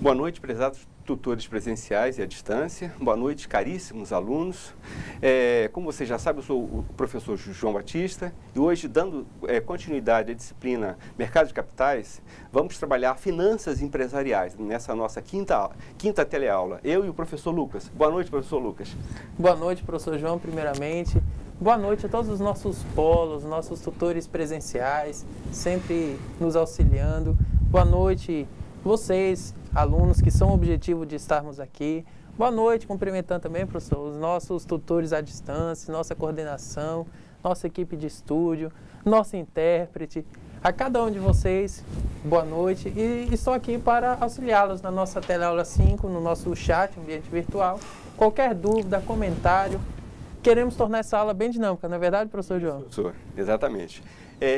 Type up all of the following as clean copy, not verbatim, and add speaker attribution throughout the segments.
Speaker 1: Boa noite, prezados tutores presenciais e à distância. Boa noite, caríssimos alunos. Como você já sabe, eu sou o professor João Batista e hoje, dando continuidade à disciplina Mercado de Capitais, vamos trabalhar finanças empresariais nessa nossa quinta teleaula. Eu e o professor Lucas. Boa noite, professor Lucas.
Speaker 2: Boa noite, professor João, primeiramente. Boa noite a todos os nossos polos, nossos tutores presenciais, sempre nos auxiliando. Boa noite, vocês, alunos que são o objetivo de estarmos aqui. Boa noite, cumprimentando também, professor, os nossos tutores à distância, nossa coordenação, nossa equipe de estúdio, nosso intérprete. A cada um de vocês, boa noite. E estou aqui para auxiliá-los na nossa teleaula 5, no nosso chat, ambiente virtual. Qualquer dúvida, comentário, queremos tornar essa aula bem dinâmica, não é verdade, professor João?
Speaker 1: Professor, exatamente.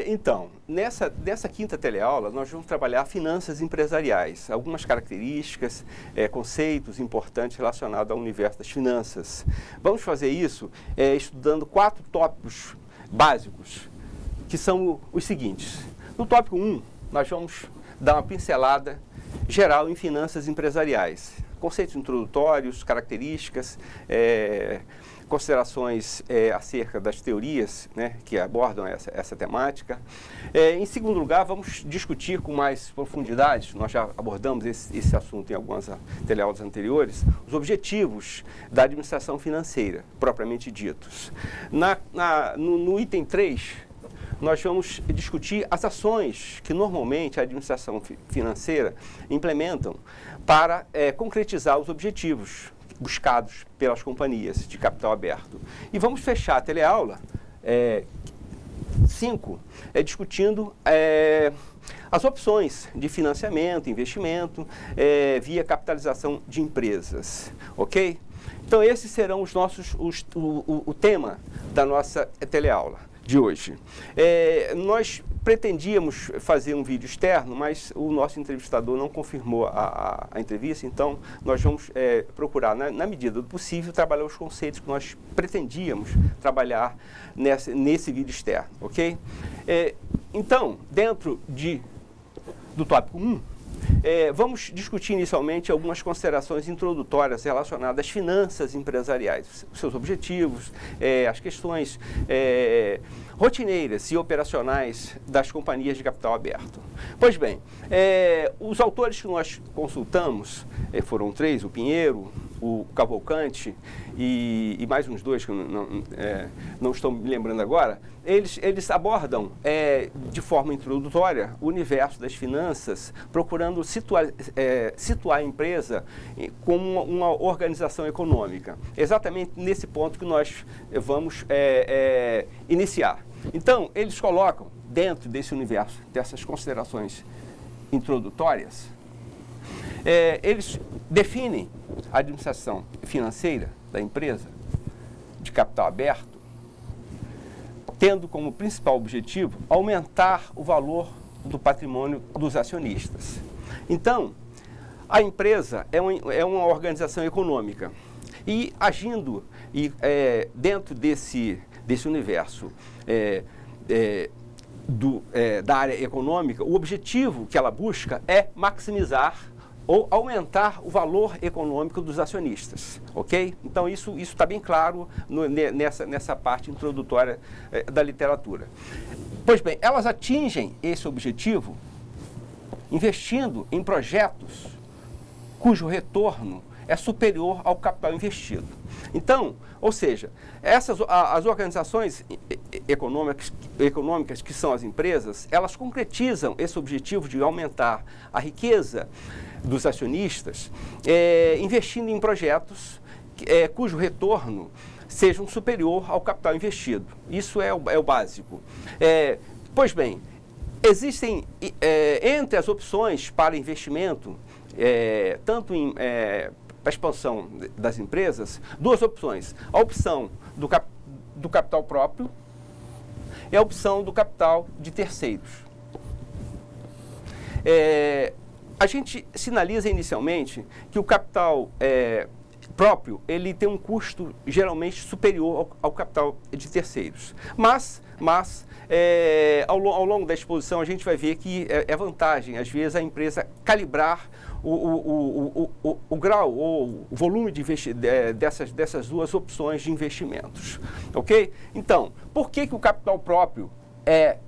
Speaker 1: Então, nessa quinta teleaula, nós vamos trabalhar finanças empresariais, algumas características, conceitos importantes relacionados ao universo das finanças. Vamos fazer isso estudando 4 tópicos básicos, que são os seguintes. No tópico 1, nós vamos dar uma pincelada geral em finanças empresariais, conceitos introdutórios, características, considerações acerca das teorias, né, que abordam essa temática. Em segundo lugar, vamos discutir com mais profundidade, nós já abordamos esse assunto em algumas teleaulas anteriores, os objetivos da administração financeira, propriamente ditos. No item 3, nós vamos discutir as ações que normalmente a administração financeira implementam para concretizar os objetivos buscados pelas companhias de capital aberto. E vamos fechar a teleaula 5 discutindo as opções de financiamento, investimento, via capitalização de empresas, ok? Então esses serão os nossos, o tema da nossa teleaula de hoje. Nós pretendíamos fazer um vídeo externo, mas o nosso entrevistador não confirmou a entrevista, então nós vamos procurar, na medida do possível, trabalhar os conceitos que nós pretendíamos trabalhar nesse vídeo externo, ok? Então, dentro do tópico 1, vamos discutir inicialmente algumas considerações introdutórias relacionadas às finanças empresariais, os seus objetivos, as questões rotineiras e operacionais das companhias de capital aberto. Pois bem, os autores que nós consultamos foram 3, o Pinheiro, o Cavalcante e mais uns 2 que não estou me lembrando agora. Eles abordam de forma introdutória o universo das finanças, procurando situar a empresa como uma organização econômica. Exatamente nesse ponto que nós vamos iniciar. Então, eles colocam dentro desse universo, dessas considerações introdutórias, eles definem a administração financeira da empresa de capital aberto, tendo como principal objetivo aumentar o valor do patrimônio dos acionistas. Então, a empresa é uma organização econômica e agindo dentro desse universo da área econômica, o objetivo que ela busca é maximizar ou aumentar o valor econômico dos acionistas, ok? Então, isso está bem claro nessa parte introdutória da literatura. Pois bem, elas atingem esse objetivo investindo em projetos cujo retorno é superior ao capital investido. Então, ou seja, as organizações econômicas que são as empresas, elas concretizam esse objetivo de aumentar a riqueza dos acionistas, investindo em projetos cujo retorno seja superior ao capital investido. Isso é o básico. Pois bem, existem entre as opções para investimento, tanto em a expansão das empresas, 2 opções. A opção do capital próprio e a opção do capital de terceiros. A gente sinaliza inicialmente que o capital próprio, ele tem um custo geralmente superior ao capital de terceiros. Mas ao longo da exposição, a gente vai ver que é vantagem, às vezes, a empresa calibrar o grau ou o volume dessas duas opções de investimentos. Ok? Então, por que o capital próprio é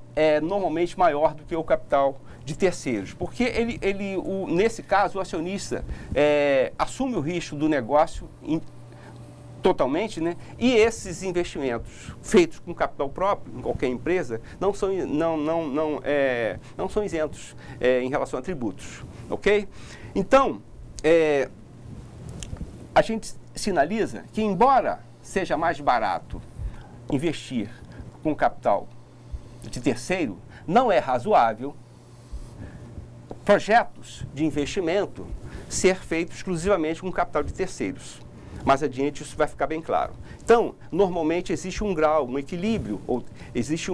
Speaker 1: normalmente maior do que o capital de terceiros? Porque nesse caso, o acionista assume o risco do negócio totalmente, né? E esses investimentos feitos com capital próprio em qualquer empresa não são isentos em relação a tributos, ok? Então, a gente sinaliza que, embora seja mais barato investir com capital de terceiro, não é razoável projetos de investimento ser feitos exclusivamente com capital de terceiros. Mais adiante isso vai ficar bem claro. Então, normalmente existe um grau, um equilíbrio, ou existe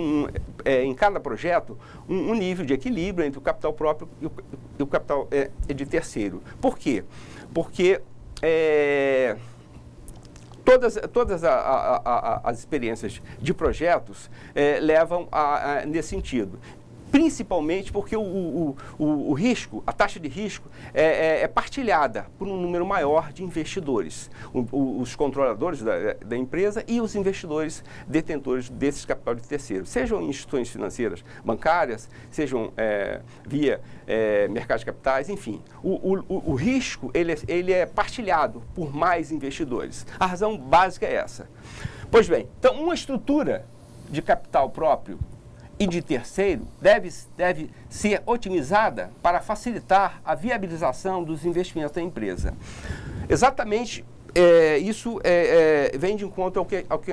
Speaker 1: em cada projeto um nível de equilíbrio entre o capital próprio e o capital de terceiro. Por quê? Porque todas as experiências de projetos levam nesse sentido. Principalmente porque o risco, a taxa de risco, é partilhada por um número maior de investidores. Os controladores da empresa e os investidores detentores desses capital de terceiros, sejam instituições financeiras bancárias, sejam via mercado de capitais, enfim. O risco ele é partilhado por mais investidores. A razão básica é essa. Pois bem, então uma estrutura de capital próprio e de terceiro deve ser otimizada para facilitar a viabilização dos investimentos da empresa. Exatamente isso vem de encontro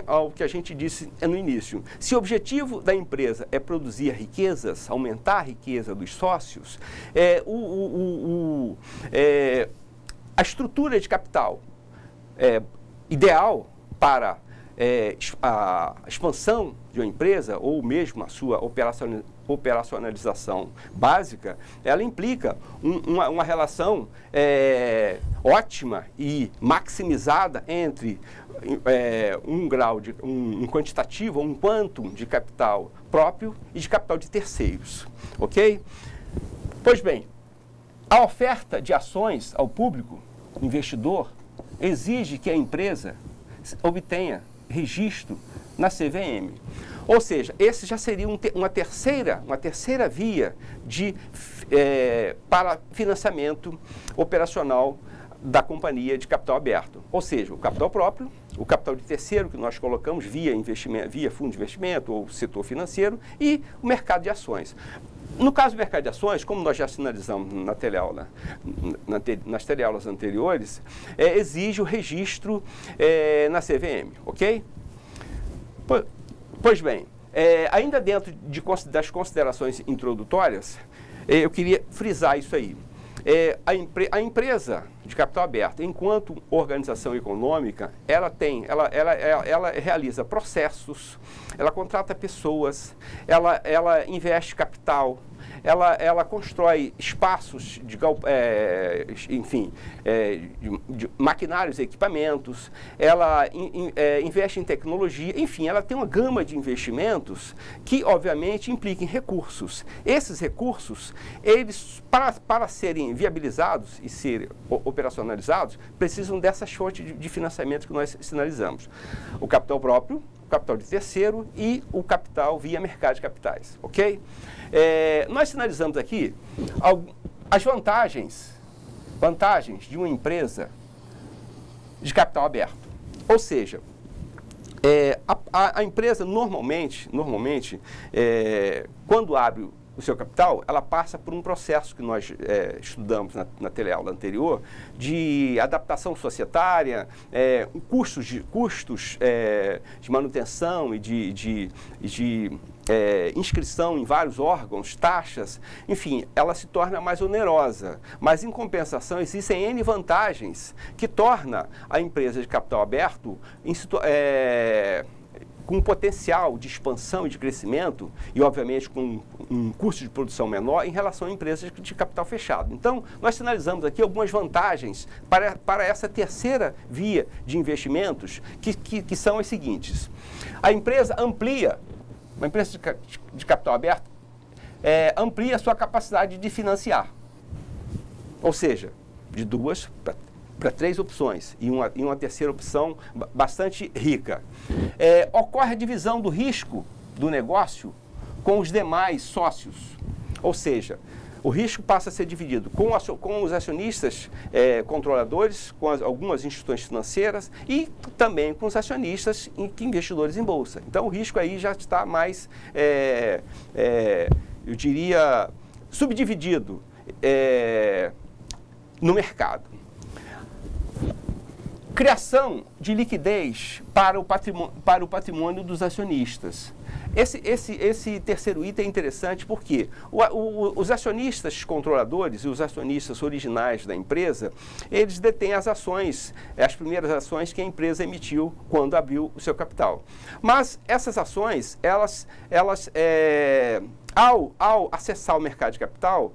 Speaker 1: ao que a gente disse no início. Se o objetivo da empresa é produzir riquezas, aumentar a riqueza dos sócios, a estrutura de capital ideal para a expansão de uma empresa ou mesmo a sua operacionalização básica, ela implica uma relação ótima e maximizada entre um quantitativo, um quantum de capital próprio e de capital de terceiros, ok? Pois bem, a oferta de ações ao público investidor exige que a empresa obtenha registro na CVM. Ou seja, esse já seria uma terceira via para financiamento operacional da companhia de capital aberto. Ou seja, o capital próprio, o capital de terceiro que nós colocamos via fundo de investimento ou setor financeiro e o mercado de ações. No caso do mercado de ações, como nós já sinalizamos na teleaula, nas teleaulas anteriores, exige o registro na CVM, ok? Pois bem, ainda dentro das considerações introdutórias, eu queria frisar isso aí. A empresa de capital aberto, enquanto organização econômica, ela realiza processos, ela contrata pessoas, ela investe capital, ela constrói espaços de maquinários e equipamentos, ela investe em tecnologia, enfim, ela tem uma gama de investimentos que, obviamente, implicam em recursos. Esses recursos, eles, para serem viabilizados e serem operacionalizados, precisam dessas fontes de financiamento que nós sinalizamos. O capital próprio, o capital de terceiro e o capital via mercado de capitais, ok? Nós sinalizamos aqui as vantagens de uma empresa de capital aberto. Ou seja, a empresa normalmente quando abre o seu capital, ela passa por um processo que nós estudamos na teleaula anterior, de adaptação societária, custos de manutenção e de inscrição em vários órgãos, taxas, enfim, ela se torna mais onerosa. Mas, em compensação, existem N vantagens que torna a empresa de capital aberto com potencial de expansão e de crescimento e, obviamente, com um custo de produção menor em relação a empresas de capital fechado. Então, nós sinalizamos aqui algumas vantagens para essa terceira via de investimentos, que são as seguintes. A empresa amplia, uma empresa de capital aberto, amplia a sua capacidade de financiar. Ou seja, de 2 para 3 opções e uma terceira opção bastante rica. Ocorre a divisão do risco do negócio com os demais sócios. Ou seja, o risco passa a ser dividido com os acionistas controladores, com algumas instituições financeiras e também com os acionistas investidores em bolsa. Então, o risco aí já está mais, eu diria, subdividido no mercado. Criação de liquidez para o patrimônio dos acionistas. Esse terceiro item é interessante porque os acionistas controladores e os acionistas originais da empresa, eles detêm as ações, as primeiras ações que a empresa emitiu quando abriu o seu capital. Mas essas ações, ao acessar o mercado de capital,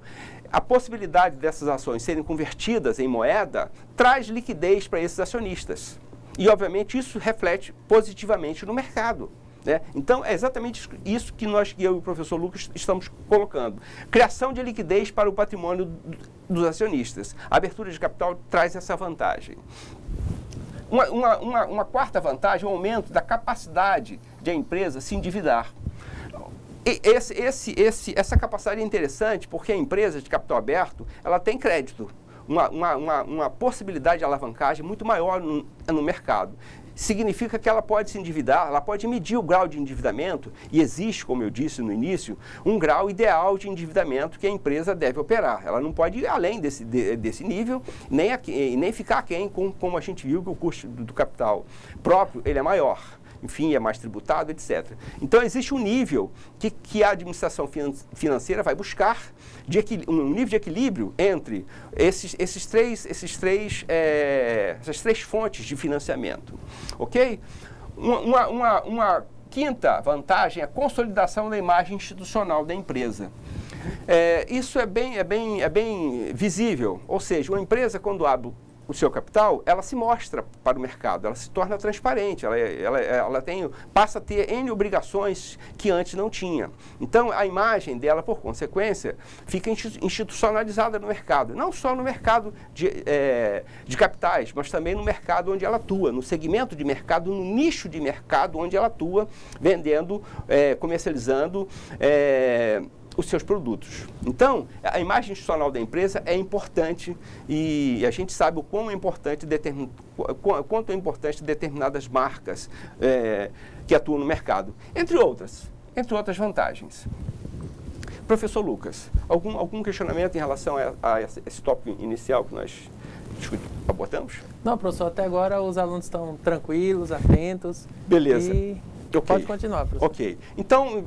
Speaker 1: a possibilidade dessas ações serem convertidas em moeda traz liquidez para esses acionistas. E, obviamente, isso reflete positivamente no mercado, né? Então, é exatamente isso que eu e o professor Lucas estamos colocando. Criação de liquidez para o patrimônio dos acionistas. A abertura de capital traz essa vantagem. Uma quarta vantagem é o aumento da capacidade de a empresa se endividar. Essa capacidade é interessante porque a empresa de capital aberto, ela tem crédito, uma possibilidade de alavancagem muito maior no mercado. Significa que ela pode se endividar, ela pode medir o grau de endividamento e existe, como eu disse no início, um grau ideal de endividamento que a empresa deve operar. Ela não pode ir além desse nível, nem ficar aquém, como a gente viu que o custo do capital próprio ele é maior. Enfim, é mais tributado, etc. Então, existe um nível que a administração financeira vai buscar, um nível de equilíbrio entre essas três fontes de financiamento. Ok? Uma quinta vantagem é a consolidação da imagem institucional da empresa. Isso é bem visível, ou seja, uma empresa, quando abre o seu capital, ela se mostra para o mercado, ela se torna transparente, passa a ter N obrigações que antes não tinha. Então, a imagem dela, por consequência, fica institucionalizada no mercado. Não só no mercado de capitais, mas também no mercado onde ela atua, no segmento de mercado, no nicho de mercado onde ela atua, vendendo, comercializando os seus produtos. Então, a imagem institucional da empresa é importante e a gente sabe o quanto é importante determinadas marcas que atuam no mercado, entre outras vantagens. Professor Lucas, algum questionamento em relação a esse tópico inicial que nós abordamos?
Speaker 2: Não, professor, até agora os alunos estão tranquilos, atentos.
Speaker 1: Beleza.
Speaker 2: Okay. Pode continuar, professor.
Speaker 1: Ok. Então,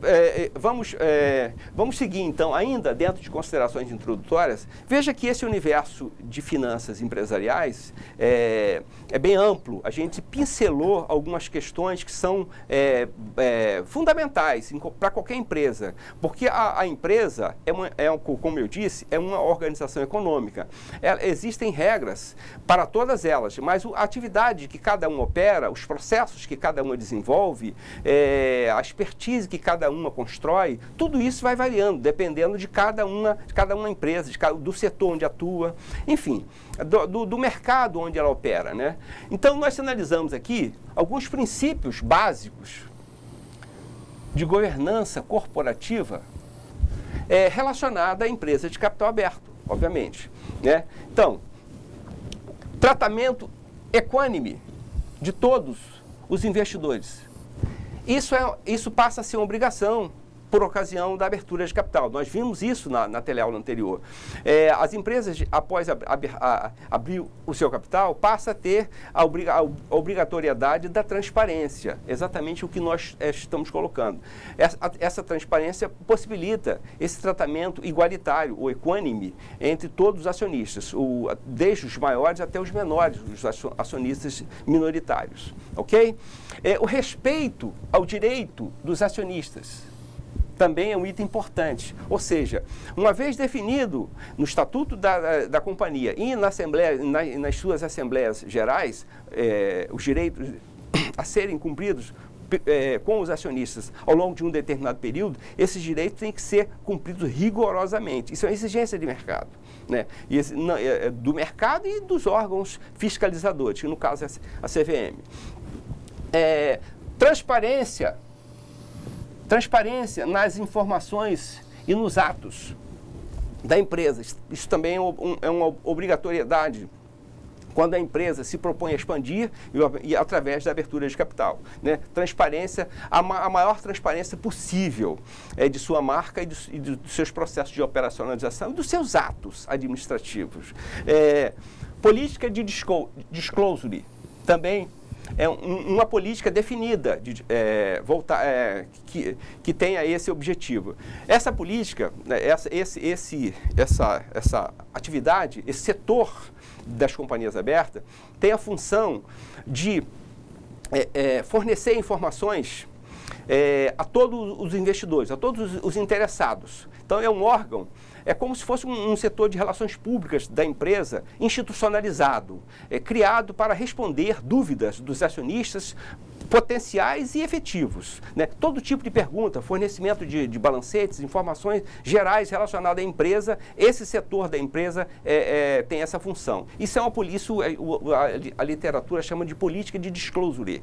Speaker 1: vamos seguir, então, ainda dentro de considerações introdutórias. Veja que esse universo de finanças empresariais é bem amplo. A gente pincelou algumas questões que são fundamentais para qualquer empresa. Porque a empresa, como eu disse, é uma organização econômica. Existem regras para todas elas, mas a atividade que cada um opera, os processos que cada uma desenvolve, a expertise que cada uma constrói, tudo isso vai variando, dependendo de cada uma empresa, do setor onde atua, enfim, do mercado onde ela opera, né? Então, nós analisamos aqui alguns princípios básicos de governança corporativa relacionada à empresa de capital aberto, obviamente, né? Então, tratamento equânime de todos os investidores. Isso passa a ser uma obrigação por ocasião da abertura de capital. Nós vimos isso na teleaula anterior. As empresas, após abrir o seu capital, passam a ter a obrigatoriedade da transparência, exatamente o que nós estamos colocando. Essa transparência possibilita esse tratamento igualitário ou equânime entre todos os acionistas, desde os maiores até os menores, os acionistas minoritários. Ok? O respeito ao direito dos acionistas também é um item importante. Ou seja, uma vez definido no Estatuto da Companhia e na Assembleia, nas suas Assembleias Gerais, os direitos a serem cumpridos com os acionistas ao longo de um determinado período, esses direitos têm que ser cumpridos rigorosamente. Isso é uma exigência de mercado, né? Do mercado e dos órgãos fiscalizadores, que no caso é a CVM. Transparência nas informações e nos atos da empresa. Isso também é uma obrigatoriedade quando a empresa se propõe a expandir e através da abertura de capital, né? Transparência, a maior transparência possível de sua marca e dos seus processos de operacionalização e dos seus atos administrativos. Política de disclosure também é uma política definida que tenha esse objetivo. Essa política, essa atividade, esse setor das companhias abertas tem a função de fornecer informações a todos os investidores, a todos os interessados. Então é um órgão, é como se fosse um setor de relações públicas da empresa institucionalizado, criado para responder dúvidas dos acionistas potenciais e efetivos, né? Todo tipo de pergunta, fornecimento de balancetes, informações gerais relacionadas à empresa, esse setor da empresa tem essa função. Isso a literatura chama de política de disclosure.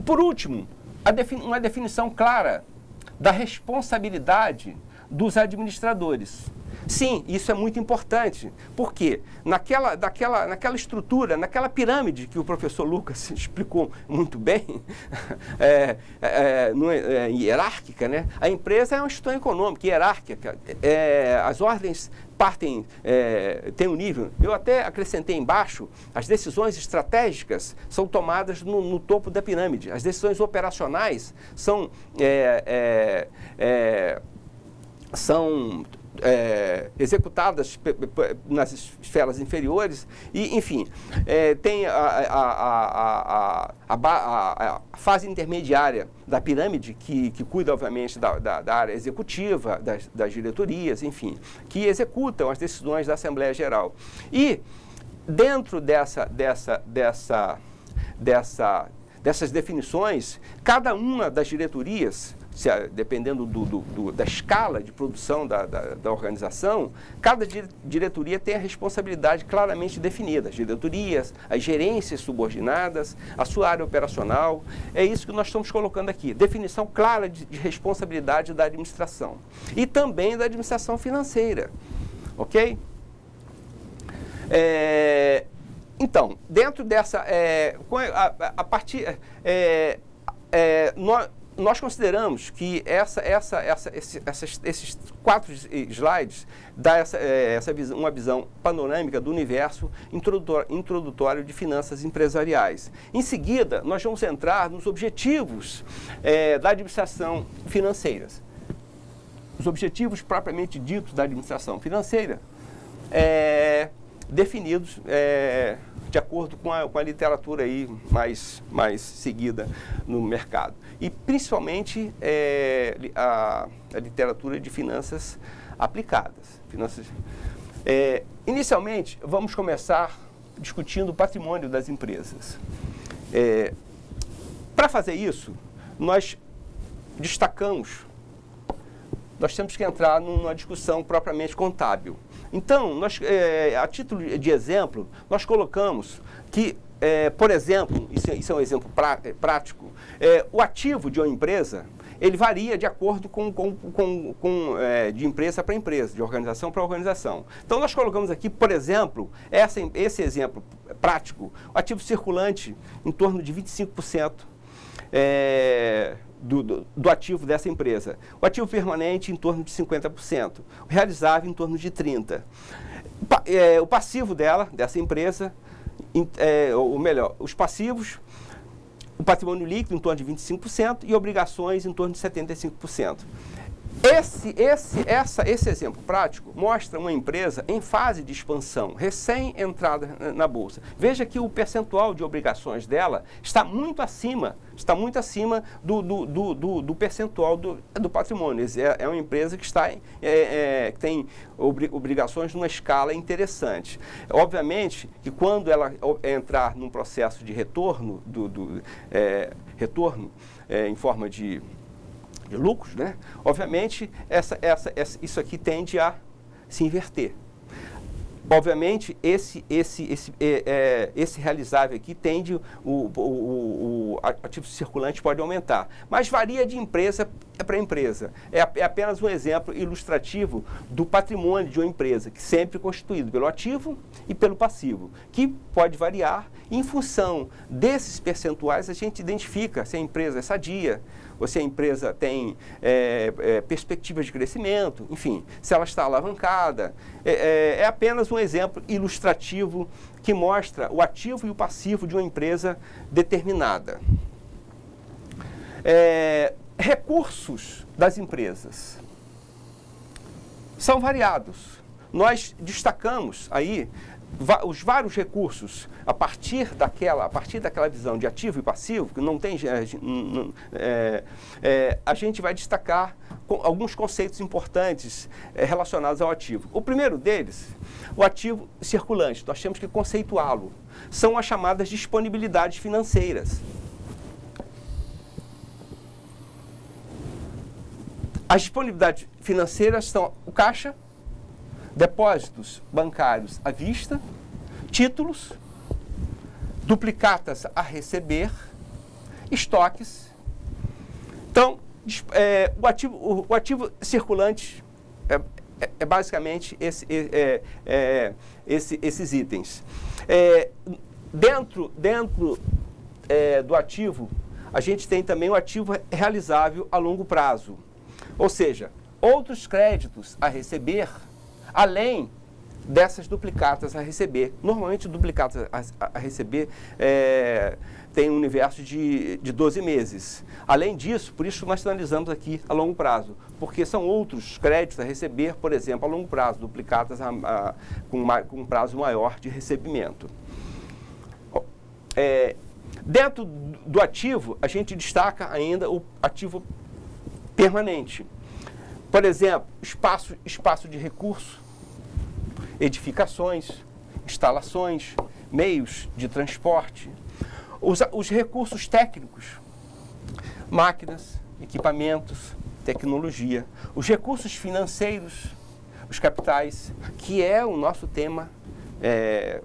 Speaker 1: Por último, uma definição clara da responsabilidade dos administradores. Sim, isso é muito importante, porque naquela estrutura, naquela pirâmide que o professor Lucas explicou muito bem, hierárquica, né? A empresa é uma instituição econômica, hierárquica, as ordens partem, tem um nível. Eu até acrescentei embaixo, as decisões estratégicas são tomadas no topo da pirâmide, as decisões operacionais são executadas nas esferas inferiores e, enfim, tem a fase intermediária da pirâmide que cuida, obviamente, da área executiva, das diretorias, enfim, que executam as decisões da Assembleia Geral. E dentro dessas definições, cada uma das diretorias, dependendo da escala de produção da organização, cada diretoria tem a responsabilidade claramente definida. As diretorias, as gerências subordinadas, a sua área operacional. É isso que nós estamos colocando aqui. Definição clara de responsabilidade da administração. E também da administração financeira. Ok? Então, dentro dessa... Nós consideramos que esses 4 slides dão uma visão panorâmica do universo introdutório de finanças empresariais. Em seguida, nós vamos entrar nos objetivos da administração financeira. Os objetivos propriamente ditos da administração financeira, definidos de acordo com a literatura aí mais seguida no mercado. E principalmente a literatura de finanças aplicadas. Inicialmente, vamos começar discutindo o patrimônio das empresas. Para fazer isso, nós temos que entrar numa discussão propriamente contábil. Então, a título de exemplo, nós colocamos que, por exemplo, isso é um exemplo prático, o ativo de uma empresa, ele varia de acordo de empresa para empresa, de organização para organização. Então, nós colocamos aqui, por exemplo, esse exemplo prático, o ativo circulante em torno de 25%. do ativo dessa empresa. O ativo permanente em torno de 50%, o realizável em torno de 30%. O passivo dessa empresa, ou melhor, os passivos, o patrimônio líquido em torno de 25% e obrigações em torno de 75%. Esse exemplo prático mostra uma empresa em fase de expansão, recém-entrada na Bolsa. Veja que o percentual de obrigações dela está muito acima do percentual do patrimônio. É uma empresa que tem obrigações numa escala interessante. Obviamente que quando ela entrar num processo de retorno, em forma de lucros, né? Obviamente, isso aqui tende a se inverter. Obviamente, esse realizável aqui tende, o ativo circulante pode aumentar, mas varia de empresa para empresa. É apenas um exemplo ilustrativo do patrimônio de uma empresa, que sempre é constituído pelo ativo e pelo passivo, que pode variar. Em função desses percentuais, a gente identifica se a empresa é sadia, ou se a empresa tem perspectivas de crescimento, enfim, se ela está alavancada. É apenas um exemplo ilustrativo que mostra o ativo e o passivo de uma empresa determinada. Recursos das empresas são variados. Nós destacamos aí os vários recursos a partir daquela visão de ativo e passivo, que não tem, a gente vai destacar alguns conceitos importantes relacionados ao ativo. O primeiro deles, o ativo circulante, nós temos que conceituá-lo. São as chamadas disponibilidades financeiras. As disponibilidades financeiras são o caixa, depósitos bancários à vista, títulos, duplicatas a receber, estoques. Então, o ativo circulante é basicamente esses itens. Dentro do ativo, a gente tem também o ativo realizável a longo prazo, ou seja, outros créditos a receber, além dessas duplicatas a receber. Normalmente, duplicatas a receber tem um universo de 12 meses. Além disso, por isso nós analisamos aqui a longo prazo, porque são outros créditos a receber, por exemplo, a longo prazo, duplicatas com um prazo maior de recebimento. Dentro do ativo, a gente destaca ainda o ativo permanente. Por exemplo, espaço de recurso, edificações, instalações, meios de transporte, os recursos técnicos, máquinas, equipamentos, tecnologia, os recursos financeiros, os capitais, que é o nosso tema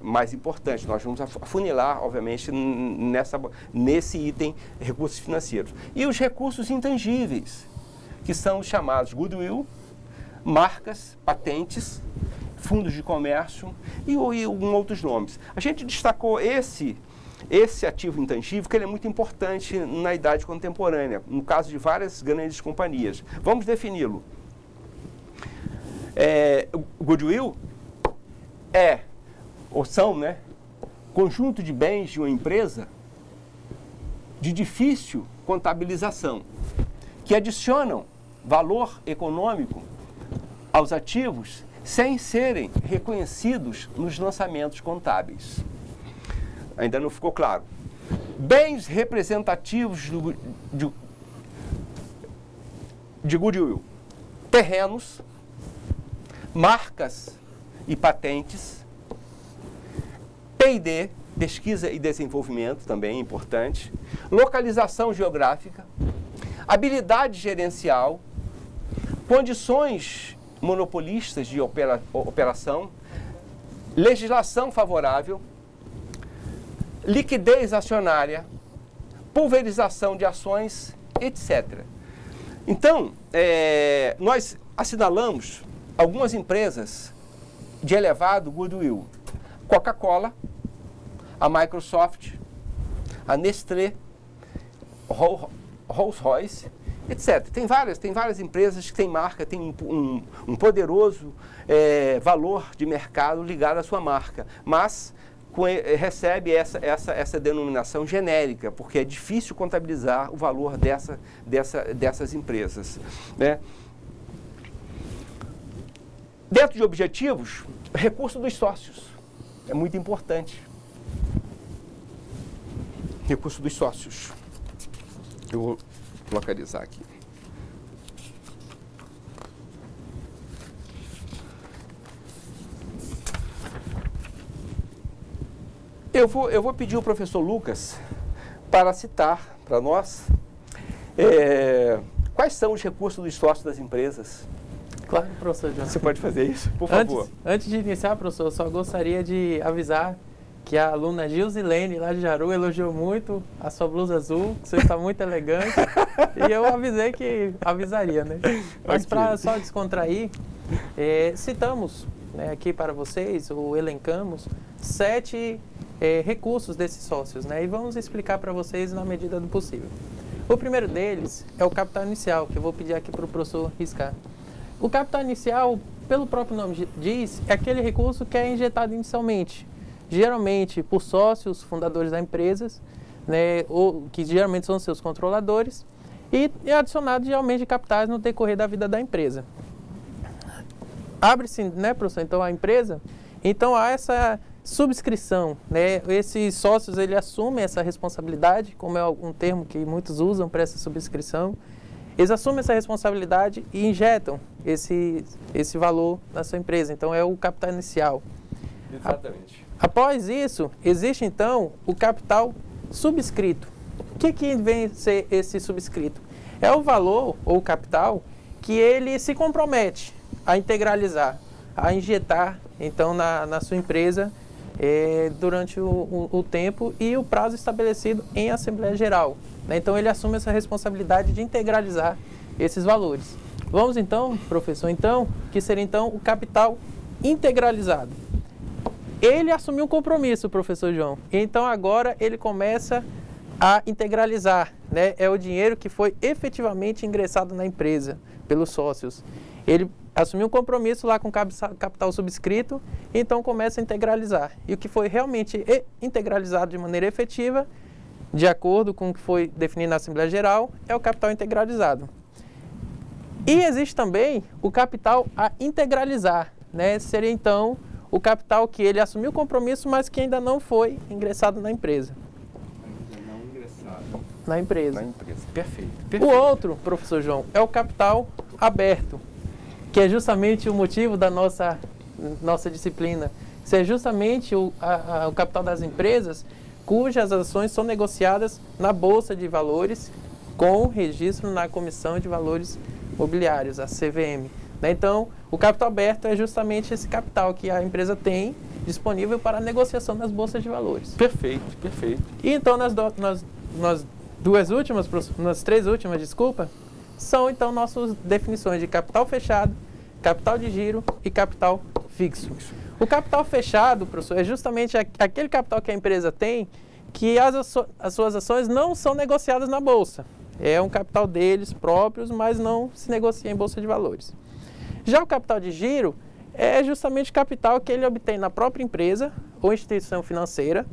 Speaker 1: mais importante. Nós vamos afunilar, obviamente, nesse item, recursos financeiros. E os recursos intangíveis, que são os chamados goodwill, marcas, patentes, fundos de comércio e outros nomes. A gente destacou esse ativo intangível, que ele é muito importante na idade contemporânea, no caso de várias grandes companhias. Vamos defini-lo. O goodwill são, conjunto de bens de uma empresa de difícil contabilização, que adicionam valor econômico aos ativos sem serem reconhecidos nos lançamentos contábeis. Ainda não ficou claro. Bens representativos de goodwill: terrenos, marcas e patentes, P&D, pesquisa e desenvolvimento, também é importante, localização geográfica, habilidade gerencial, condições monopolistas de operação, legislação favorável, liquidez acionária, pulverização de ações, etc. Então, nós assinalamos algumas empresas de elevado goodwill: Coca-Cola, a Microsoft, a Nestlé, Rolls-Royce, etc. Tem várias empresas que têm marca, têm um poderoso valor de mercado ligado à sua marca, mas recebe essa denominação genérica, porque é difícil contabilizar o valor dessas empresas, né? Dentro de objetivos, recurso dos sócios é muito importante. Recurso dos sócios. Eu vou localizar aqui. Eu vou pedir ao professor Lucas para citar para nós quais são os recursos dos sócios das empresas.
Speaker 2: Claro, professor João.
Speaker 1: Você pode fazer isso, por favor?
Speaker 2: Antes de iniciar, professor, eu só gostaria de avisar que a aluna Gilzilene, lá de Jaru, elogiou muito a sua blusa azul, você está muito elegante, e eu avisei que avisaria, né? Mas para só descontrair, citamos, né, aqui para vocês, ou elencamos, 7 recursos desses sócios, né? E vamos explicar para vocês na medida do possível. O primeiro deles é o capital inicial, que eu vou pedir aqui para o professor riscar. O capital inicial, pelo próprio nome diz, é aquele recurso que é injetado inicialmente, geralmente por sócios, fundadores da empresa, né, ou que geralmente são seus controladores, e é adicionado geralmente de capitais no decorrer da vida da empresa. Abre-se, né, professor, então a empresa, então há essa subscrição, né, esses sócios ele assumem essa responsabilidade, como é um termo que muitos usam para essa subscrição. Eles assumem essa responsabilidade e injetam esse valor na sua empresa. Então, é o capital inicial.
Speaker 1: Exatamente.
Speaker 2: Após isso, existe, então, o capital subscrito. O que vem ser esse subscrito? É o valor ou o capital que ele se compromete a integralizar, a injetar, então, na sua empresa durante o tempo e o prazo estabelecido em Assembleia Geral. Então, ele assume essa responsabilidade de integralizar esses valores. Vamos, então, professor, que seria, então, o capital integralizado. Ele assumiu um compromisso, professor João. Então, agora, ele começa a integralizar, né? É o dinheiro que foi efetivamente ingressado na empresa pelos sócios. Ele assumiu um compromisso lá com capital subscrito, então começa a integralizar. E o que foi realmente integralizado de maneira efetiva, de acordo com o que foi definido na Assembleia Geral, é o capital integralizado. E existe também o capital a integralizar, né? Seria então o capital que ele assumiu o compromisso, mas que ainda não foi ingressado na empresa.
Speaker 1: Ainda não ingressado.
Speaker 2: Na empresa.
Speaker 1: Na empresa. Perfeito.
Speaker 2: O outro, professor João, é o capital aberto, que é justamente o motivo da nossa disciplina. Isso é justamente o capital das empresas cujas ações são negociadas na Bolsa de Valores com registro na Comissão de Valores Mobiliários, a CVM. Então, o capital aberto é justamente esse capital que a empresa tem disponível para a negociação nas bolsas de valores.
Speaker 1: Perfeito, perfeito.
Speaker 2: E então, nas três últimas, desculpa, são então nossas definições de capital fechado, capital de giro e capital fixo. O capital fechado, professor, é justamente aquele capital que a empresa tem que as suas ações não são negociadas na bolsa. É um capital deles próprios, mas não se negocia em bolsa de valores. Já o capital de giro é justamente o capital que ele obtém na própria empresa ou instituição financeira,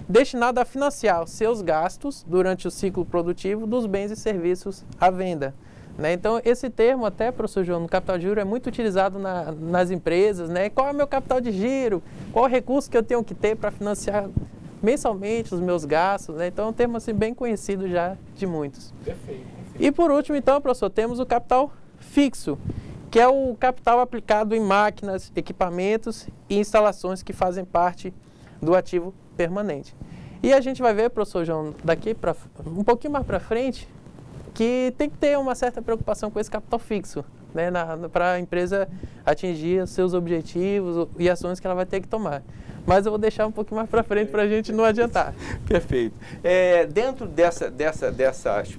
Speaker 2: destinado a financiar os seus gastos durante o ciclo produtivo dos bens e serviços à venda. Né? Então, esse termo até, professor João, no capital de giro é muito utilizado nas empresas. Né? Qual é o meu capital de giro? Qual é o recurso que eu tenho que ter para financiar mensalmente os meus gastos? Né? Então, é um termo assim, bem conhecido já de muitos.
Speaker 1: Perfeito.
Speaker 2: E por último, então, professor, temos o capital fixo, que é o capital aplicado em máquinas, equipamentos e instalações que fazem parte do ativo permanente. E a gente vai ver, professor João, daqui um pouquinho mais para frente, que tem que ter uma certa preocupação com esse capital fixo. né, para a empresa atingir os seus objetivos e ações que ela vai ter que tomar. Mas eu vou deixar um pouquinho mais para frente para a gente não adiantar.
Speaker 1: Perfeito. Dentro dessa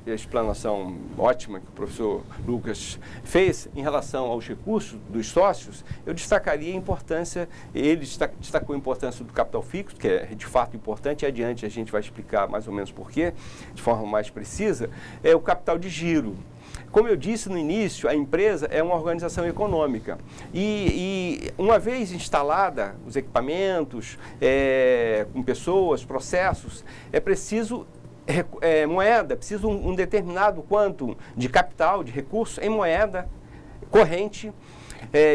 Speaker 1: explanação ótima que o professor Lucas fez em relação aos recursos dos sócios, eu destacaria a importância, ele destacou a importância do capital fixo, que é de fato importante, e adiante a gente vai explicar mais ou menos por quê, de forma mais precisa, é o capital de giro. Como eu disse no início, a empresa é uma organização econômica e uma vez instalada os equipamentos, com pessoas, processos, é preciso moeda, preciso um determinado quanto de capital, de recurso em moeda corrente,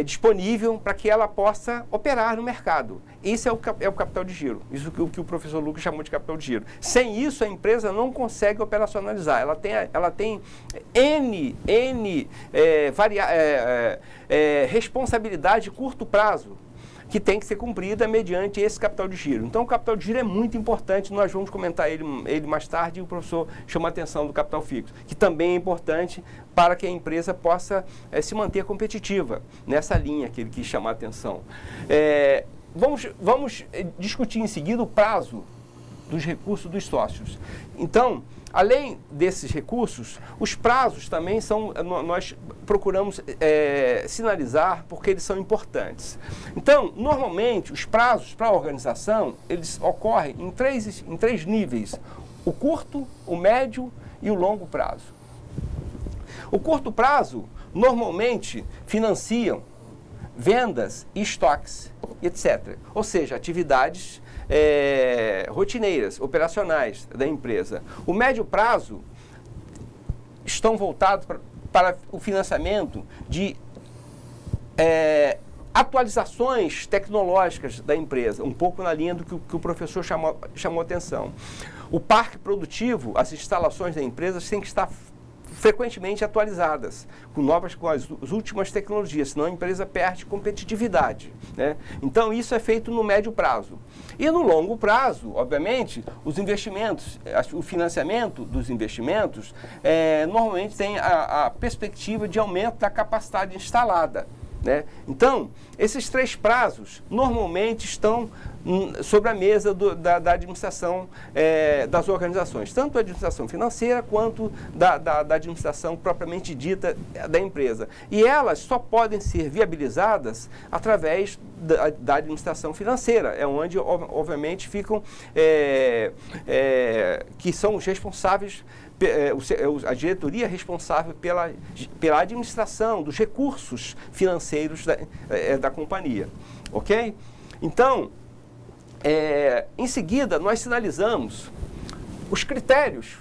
Speaker 1: disponível para que ela possa operar no mercado. Isso é o capital de giro, isso que o professor Lucas chamou de capital de giro. Sem isso, a empresa não consegue operacionalizar. Ela tem responsabilidade de curto prazo que tem que ser cumprida mediante esse capital de giro. Então, o capital de giro é muito importante, nós vamos comentar ele mais tarde, e o professor chama a atenção do capital fixo, que também é importante para que a empresa possa se manter competitiva nessa linha que ele quis chamar a atenção. Vamos discutir em seguida o prazo dos recursos dos sócios. Então, além desses recursos, os prazos também nós procuramos sinalizar porque eles são importantes. Então, normalmente, os prazos para a organização, eles ocorrem em três níveis: o curto, o médio e o longo prazo. O curto prazo, normalmente, financiam vendas e estoques, etc. Ou seja, atividades rotineiras, operacionais da empresa. O médio prazo estão voltados para o financiamento de atualizações tecnológicas da empresa, um pouco na linha do que o professor chamou atenção. O parque produtivo, as instalações da empresa têm que estar frequentemente atualizadas, com as últimas tecnologias, senão a empresa perde competitividade, né? Então, isso é feito no médio prazo. E no longo prazo, obviamente, os investimentos, o financiamento dos investimentos, normalmente tem a perspectiva de aumento da capacidade instalada, né? Então, esses três prazos normalmente estão sobre a mesa da administração das organizações, tanto a administração financeira quanto da administração propriamente dita da empresa. E elas só podem ser viabilizadas através da administração financeira, onde, obviamente, ficam, que são os responsáveis, a diretoria é responsável pela administração dos recursos financeiros da companhia, ok? Então, em seguida, nós sinalizamos os critérios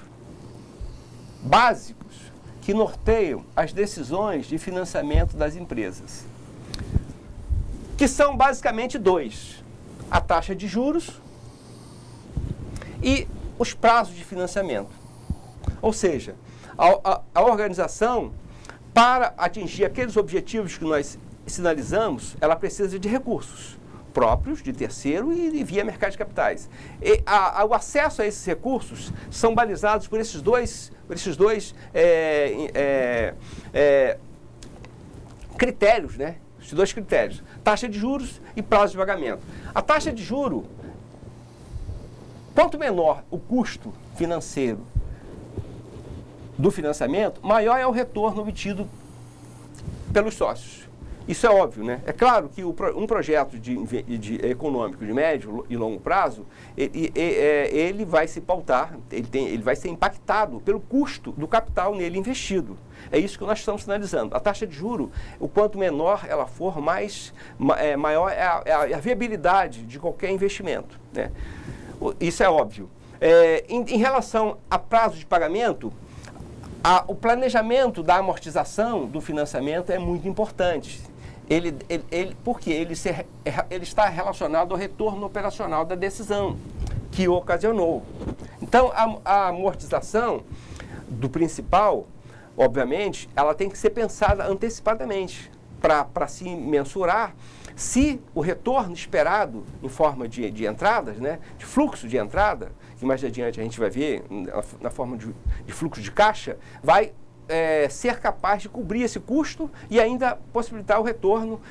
Speaker 1: básicos que norteiam as decisões de financiamento das empresas, que são basicamente dois: a taxa de juros e os prazos de financiamento. Ou seja, a organização, para atingir aqueles objetivos que nós sinalizamos, ela precisa de recursos próprios, de terceiro e via mercado de capitais. O acesso a esses recursos são balizados por esses dois critérios, né? Esses dois critérios: taxa de juros e prazo de pagamento. A taxa de juro, quanto menor o custo financeiro do financiamento, maior é o retorno obtido pelos sócios. Isso é óbvio, né? É claro que um projeto econômico de médio e longo prazo, ele vai se pautar, ele vai ser impactado pelo custo do capital nele investido. É isso que nós estamos sinalizando. A taxa de juro, o quanto menor ela for, maior é a viabilidade de qualquer investimento, né? Isso é óbvio. Em relação a prazo de pagamento, o planejamento da amortização do financiamento é muito importante. Porque ele está relacionado ao retorno operacional da decisão que ocasionou. Então, a amortização do principal, obviamente, ela tem que ser pensada antecipadamente para se mensurar se o retorno esperado em forma de entradas, né, de fluxo de entrada, que mais adiante a gente vai ver na forma de fluxo de caixa, vai ser capaz de cobrir esse custo e ainda possibilitar o retorno,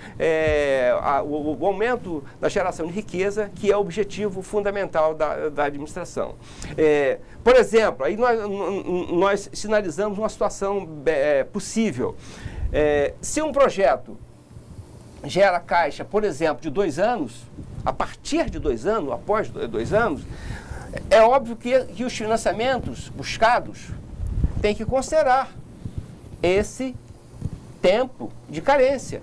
Speaker 1: o aumento da geração de riqueza, que é o objetivo fundamental da administração. Por exemplo, aí nós sinalizamos uma situação possível. Se um projeto gera caixa, por exemplo, de 2 anos, a partir de 2 anos, após 2 anos, é óbvio que os financiamentos buscados têm que considerar esse tempo de carência,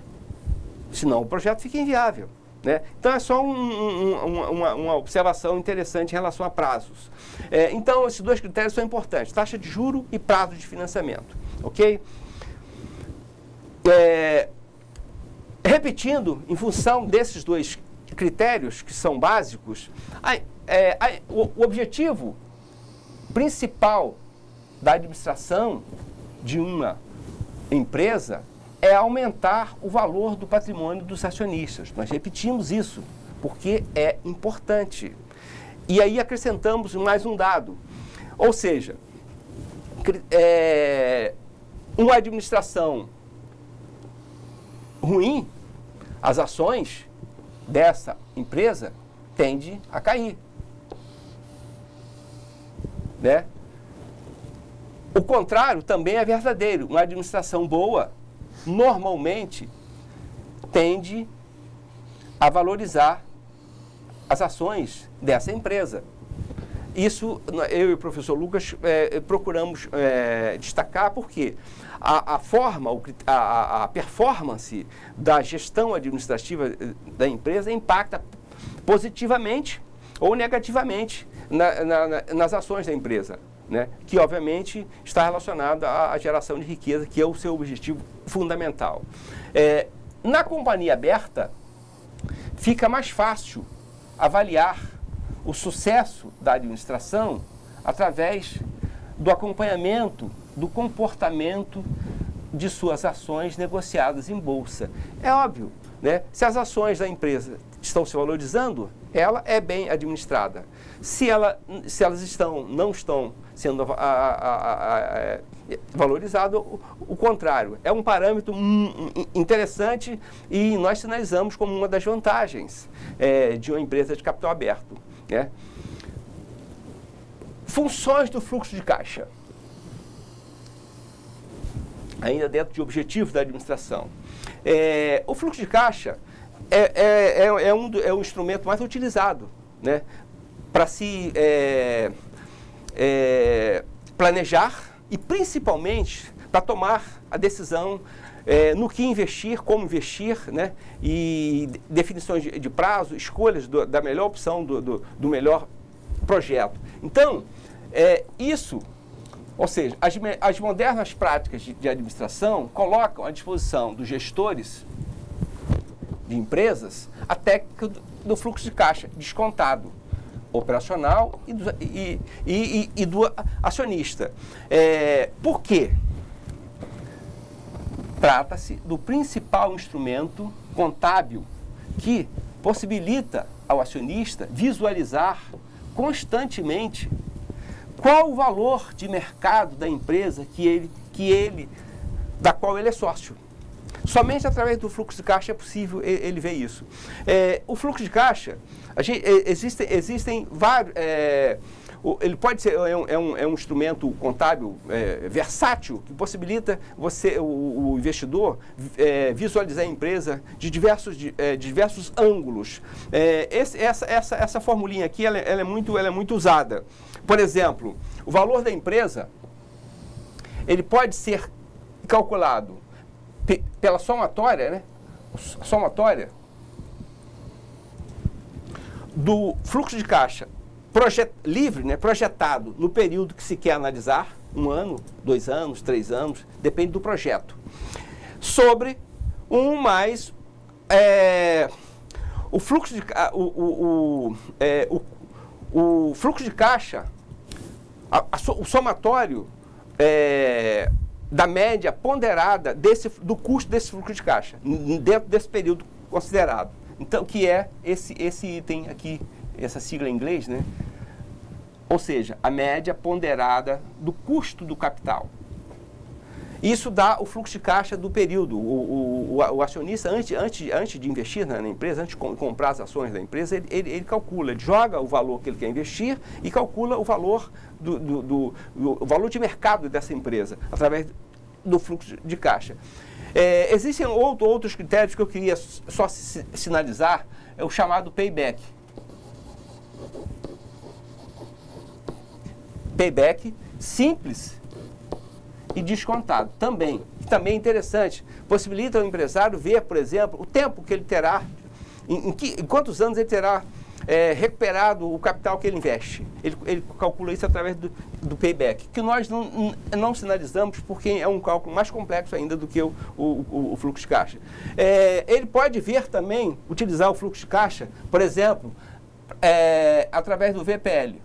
Speaker 1: senão o projeto fica inviável, né? Então é só uma observação interessante em relação a prazos. Então esses 2 critérios são importantes: taxa de juro e prazo de financiamento, ok? Repetindo, em função desses 2 critérios que são básicos, o objetivo principal da administração de uma empresa é aumentar o valor do patrimônio dos acionistas. Nós repetimos isso, porque é importante. E aí acrescentamos mais um dado. Ou seja, uma administração ruim, as ações dessa empresa tendem a cair, né? O contrário também é verdadeiro. Uma administração boa, normalmente, tende a valorizar as ações dessa empresa. Isso, eu e o professor Lucas procuramos destacar, porque a performance da gestão administrativa da empresa impacta positivamente ou negativamente nas ações da empresa, né? Que obviamente está relacionado à geração de riqueza, que é o seu objetivo fundamental. Na companhia aberta, fica mais fácil avaliar o sucesso da administração através do acompanhamento do comportamento de suas ações negociadas em bolsa. É óbvio, né? Se as ações da empresa estão se valorizando, ela é bem administrada. Se elas não estão sendo valorizadas, o contrário. É um parâmetro interessante e nós sinalizamos como uma das vantagens de uma empresa de capital aberto, né? Funções do fluxo de caixa. Ainda dentro de objetivos da administração. O fluxo de caixa é o instrumento mais utilizado, né, para se planejar e principalmente para tomar a decisão no que investir, como investir, né, e definições de prazo, escolhas da melhor opção, do melhor projeto. Então, isso, ou seja, as modernas práticas de administração colocam à disposição dos gestores de empresas a técnica do fluxo de caixa descontado, operacional e do acionista. Por quê? Trata-se do principal instrumento contábil que possibilita ao acionista visualizar constantemente qual o valor de mercado da empresa da qual ele é sócio. Somente através do fluxo de caixa é possível ele ver isso. O fluxo de caixa, existem vários... ele pode ser um instrumento contábil versátil, que possibilita o investidor visualizar a empresa de diversos ângulos. Essa formulinha aqui ela é muito usada. Por exemplo, o valor da empresa ele pode ser calculado pela somatória, né? Somatória do fluxo de caixa livre, né, projetado no período que se quer analisar, 1 ano, 2 anos, 3 anos, depende do projeto, sobre o fluxo de caixa, o somatório da média ponderada do custo desse fluxo de caixa, dentro desse período considerado. Então, que é esse item aqui, essa sigla em inglês, né? Ou seja, a média ponderada do custo do capital. Isso dá o fluxo de caixa do período. O acionista, antes de investir na empresa, antes de comprar as ações da empresa, ele calcula, ele joga o valor que ele quer investir e calcula o valor, o valor de mercado dessa empresa, através do fluxo de caixa. Existem outros critérios que eu queria só sinalizar, é o chamado payback. Payback simples e descontado também é interessante, possibilita ao empresário ver, por exemplo, o tempo que ele terá, em quantos anos ele terá recuperado o capital que ele investe. Ele calcula isso através do payback, que nós não sinalizamos porque é um cálculo mais complexo ainda do que o fluxo de caixa. Ele pode ver também, utilizar o fluxo de caixa, por exemplo, através do VPL.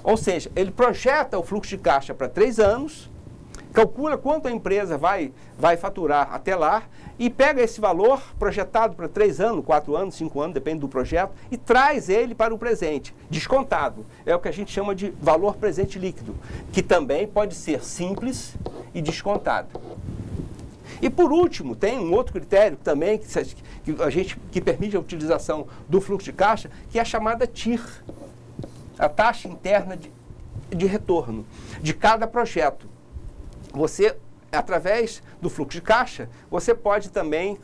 Speaker 1: Ou seja, ele projeta o fluxo de caixa para 3 anos, calcula quanto a empresa vai faturar até lá e pega esse valor projetado para 3 anos, 4 anos, 5 anos, depende do projeto, e traz ele para o presente, descontado. É o que a gente chama de valor presente líquido, que também pode ser simples e descontado. E por último, tem um outro critério também que permite a utilização do fluxo de caixa, que é a chamada TIR, a taxa interna de retorno de cada projeto. Você, através do fluxo de caixa, você pode também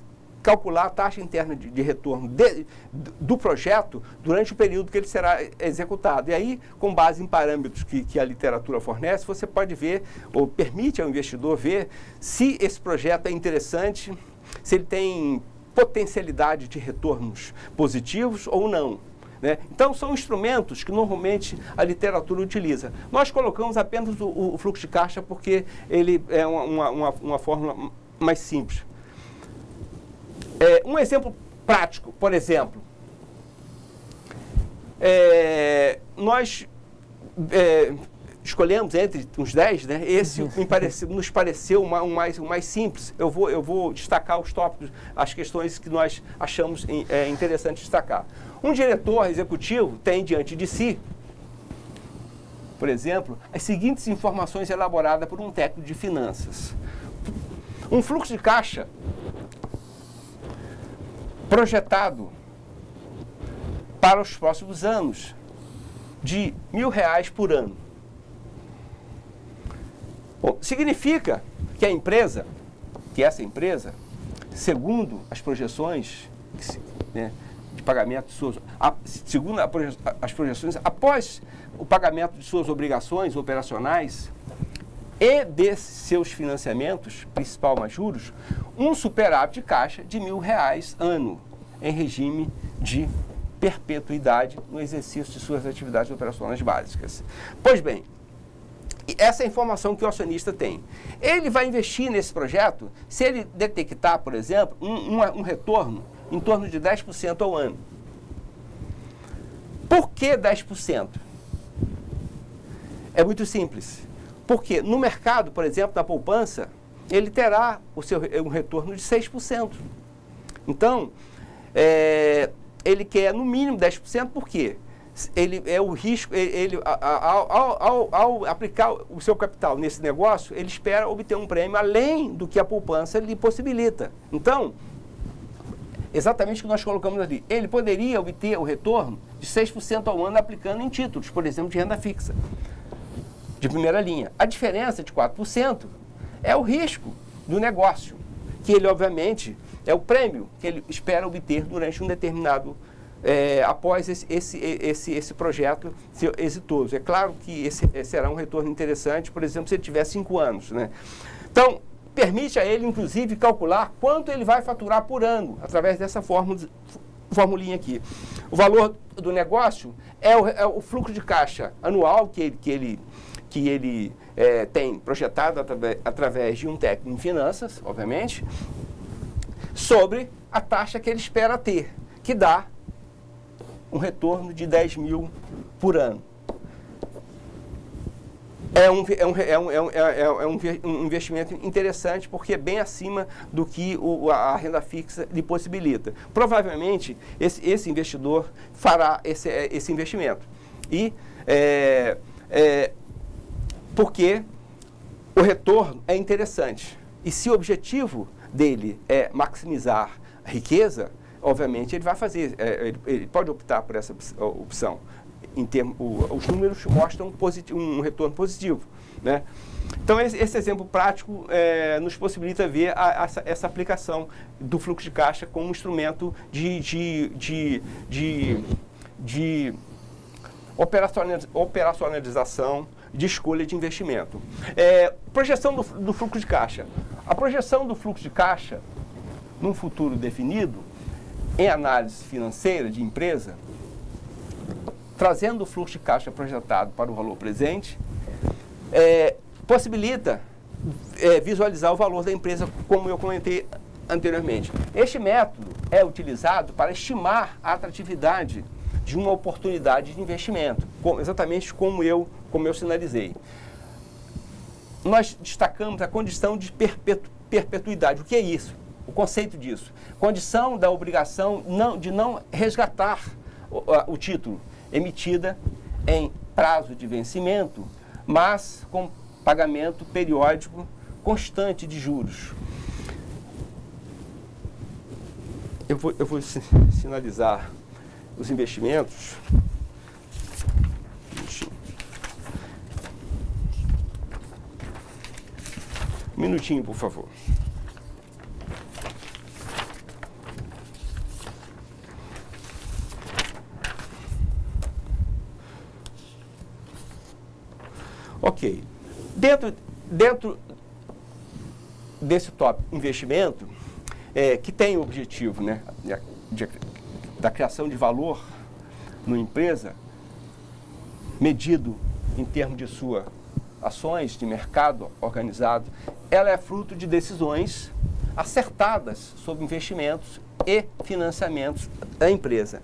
Speaker 1: calcular a taxa interna de retorno do projeto durante o período que ele será executado. E aí, com base em parâmetros que a literatura fornece, você pode ver, ou permite ao investidor ver, se esse projeto é interessante, se ele tem potencialidade de retornos positivos ou não. Então, são instrumentos que normalmente a literatura utiliza. Nós colocamos apenas o fluxo de caixa porque ele é uma fórmula mais simples. Um exemplo prático, por exemplo, nós escolhemos entre os 10, esse nos pareceu o mais simples. Eu vou destacar os tópicos, as questões que nós achamos interessante destacar. Um diretor executivo tem diante de si, por exemplo, as seguintes informações elaboradas por um técnico de finanças. Um fluxo de caixa projetado para os próximos anos de R$1.000 por ano. Bom, significa que essa empresa, segundo as projeções, de pagamento de suas, segundo as projeções, após o pagamento de suas obrigações operacionais e desses seus financiamentos, principal mais juros, um superávit de caixa de R$1.000 ano, em regime de perpetuidade no exercício de suas atividades operacionais básicas. Pois bem, essa é a informação que o acionista tem. Ele vai investir nesse projeto se ele detectar, por exemplo, um retorno em torno de 10% ao ano. Por que 10%? É muito simples. Porque no mercado, por exemplo, na poupança, ele terá um retorno de 6%. Então, ele quer no mínimo 10%, por quê? O risco, ao aplicar o seu capital nesse negócio, ele espera obter um prêmio além do que a poupança lhe possibilita. Então, exatamente o que nós colocamos ali, ele poderia obter o retorno de 6% ao ano aplicando em títulos, por exemplo, de renda fixa, de primeira linha. A diferença de 4% é o risco do negócio, que ele, obviamente, é o prêmio que ele espera obter durante um determinado após esse projeto ser exitoso. É claro que esse será um retorno interessante, por exemplo, se ele tiver 5 anos. Então, permite a ele, inclusive, calcular quanto ele vai faturar por ano, através dessa formulinha aqui. O valor do negócio é o fluxo de caixa anual que ele tem projetado através de um técnico em finanças, obviamente, sobre a taxa que ele espera ter, que dá um retorno de 10 mil por ano. É um investimento interessante porque é bem acima do que a renda fixa lhe possibilita. Provavelmente, esse investidor fará esse investimento. E porque o retorno é interessante. E se o objetivo dele é maximizar a riqueza, obviamente ele vai fazer, ele pode optar por essa opção. Os números mostram um retorno positivo, né? Então, esse exemplo prático nos possibilita ver essa aplicação do fluxo de caixa como um instrumento de operacionalização, de escolha de investimento. Projeção do fluxo de caixa. A projeção do fluxo de caixa, num futuro definido, em análise financeira de empresa, trazendo o fluxo de caixa projetado para o valor presente, possibilita visualizar o valor da empresa, como eu comentei anteriormente. Este método é utilizado para estimar a atratividade de uma oportunidade de investimento, exatamente como eu sinalizei. Nós destacamos a condição de perpetuidade. O que é isso? O conceito disso. Condição da obrigação de não resgatar o título, emitida em prazo de vencimento, mas com pagamento periódico constante de juros. Eu vou sinalizar os investimentos. Um minutinho, por favor. Ok. Dentro desse top investimento, que tem o objetivo, né, da criação de valor numa empresa, medido em termos de suas ações de mercado organizado, ela é fruto de decisões acertadas sobre investimentos e financiamentos da empresa.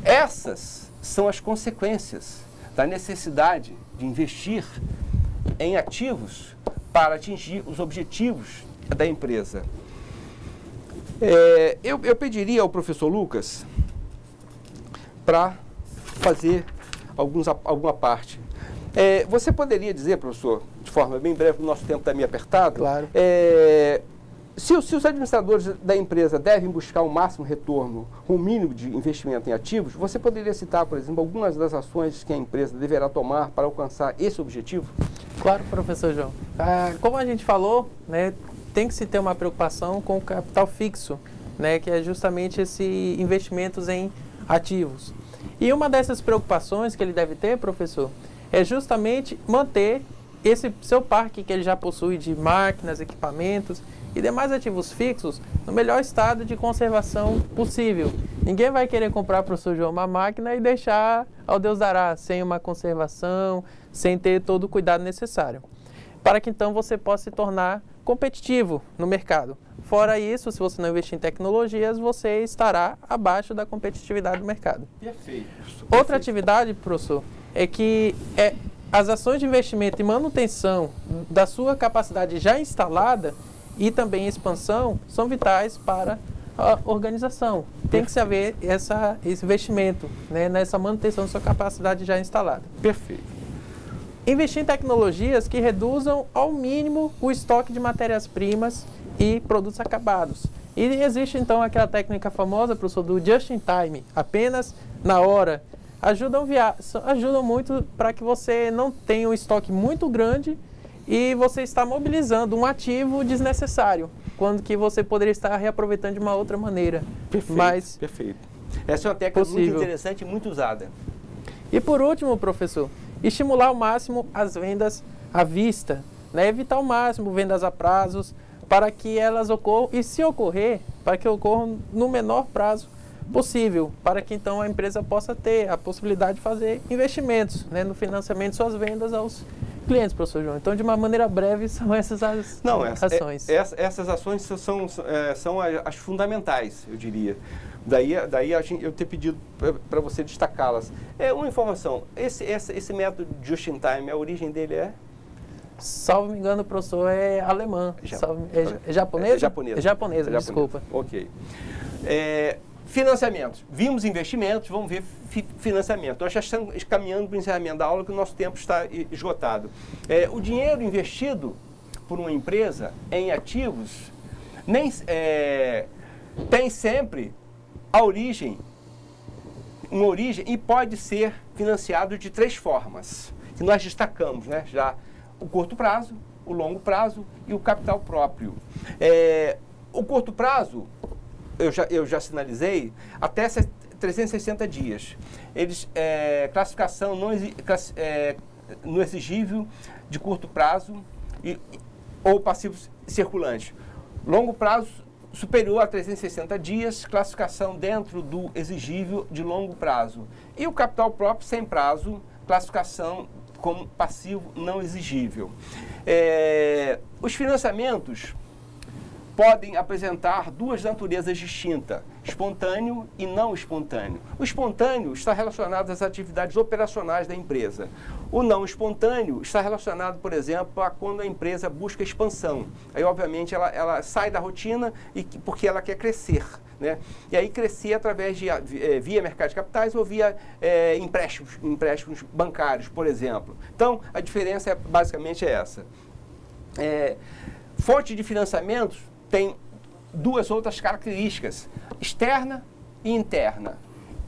Speaker 1: Essas são as consequências da necessidade de investir em ativos para atingir os objetivos da empresa. Eu pediria ao professor Lucas para fazer alguma parte. Você poderia dizer, professor, de forma bem breve, o nosso tempo está meio apertado.
Speaker 2: Claro.
Speaker 1: Se os administradores da empresa devem buscar o máximo retorno com o mínimo de investimento em ativos, você poderia citar, por exemplo, algumas das ações que a empresa deverá tomar para alcançar esse objetivo?
Speaker 2: Claro, professor João. Como a gente falou, né, tem que se ter uma preocupação com o capital fixo, né, que é justamente esse investimentos em ativos. E uma dessas preocupações que ele deve ter, professor, é justamente manter esse seu parque que ele já possui de máquinas, equipamentos e demais ativos fixos no melhor estado de conservação possível. Ninguém vai querer comprar, professor João, uma máquina e deixar ao Deus dará, sem uma conservação, sem ter todo o cuidado necessário, para que então você possa se tornar competitivo no mercado. Fora isso, se você não investir em tecnologias, você estará abaixo da competitividade do mercado.
Speaker 1: Perfeito.
Speaker 2: Outra atividade, professor, é que as ações de investimento e manutenção da sua capacidade já instalada e também expansão são vitais para a organização. Tem que se haver esse investimento, né, nessa manutenção da sua capacidade já instalada.
Speaker 1: Perfeito.
Speaker 2: Investir em tecnologias que reduzam ao mínimo o estoque de matérias-primas e produtos acabados. E existe então aquela técnica famosa, professor, do just in time, apenas na hora. Ajudam muito para que você não tenha um estoque muito grande e você está mobilizando um ativo desnecessário, quando que você poderia estar reaproveitando de uma outra maneira.
Speaker 1: Perfeito, perfeito. Essa é uma técnica muito interessante e muito usada.
Speaker 2: E por último, professor, estimular ao máximo as vendas à vista, né? Evitar ao máximo vendas a prazos, para que elas ocorram, e se ocorrer, para que ocorram no menor prazo possível, para que então a empresa possa ter a possibilidade de fazer investimentos, né, no financiamento de suas vendas aos clientes, professor João. Então, de uma maneira breve, são essas as ações.
Speaker 1: Essas ações são as fundamentais, eu diria. Daí eu ter pedido para você destacá-las. Uma informação, esse método just in time, a origem dele é?
Speaker 2: Salvo me engano, professor, é alemã. É japonesa?
Speaker 1: Japonesa.
Speaker 2: É japonesa, desculpa.
Speaker 1: Ok. Financiamentos. Vimos investimentos, vamos ver financiamento. Nós já estamos caminhando para o encerramento da aula, que o nosso tempo está esgotado. O dinheiro investido por uma empresa em ativos tem sempre a origem, uma origem, e pode ser financiado de 3 formas, que nós destacamos, né? Já o curto prazo, o longo prazo e o capital próprio. O curto prazo, eu já sinalizei, até 360 dias. Classificação no exigível de curto prazo ou passivo circulante. Longo prazo superior a 360 dias, classificação dentro do exigível de longo prazo. E o capital próprio sem prazo, classificação como passivo não exigível. Os financiamentos podem apresentar 2 naturezas distintas, espontâneo e não espontâneo. O espontâneo está relacionado às atividades operacionais da empresa. O não espontâneo está relacionado, por exemplo, a quando a empresa busca expansão. Aí, obviamente, ela sai da rotina porque ela quer crescer, né? E aí crescer através de via mercado de capitais ou via empréstimos bancários, por exemplo. Então, a diferença basicamente é essa. Fonte de financiamentos tem 2 outras características, externa e interna.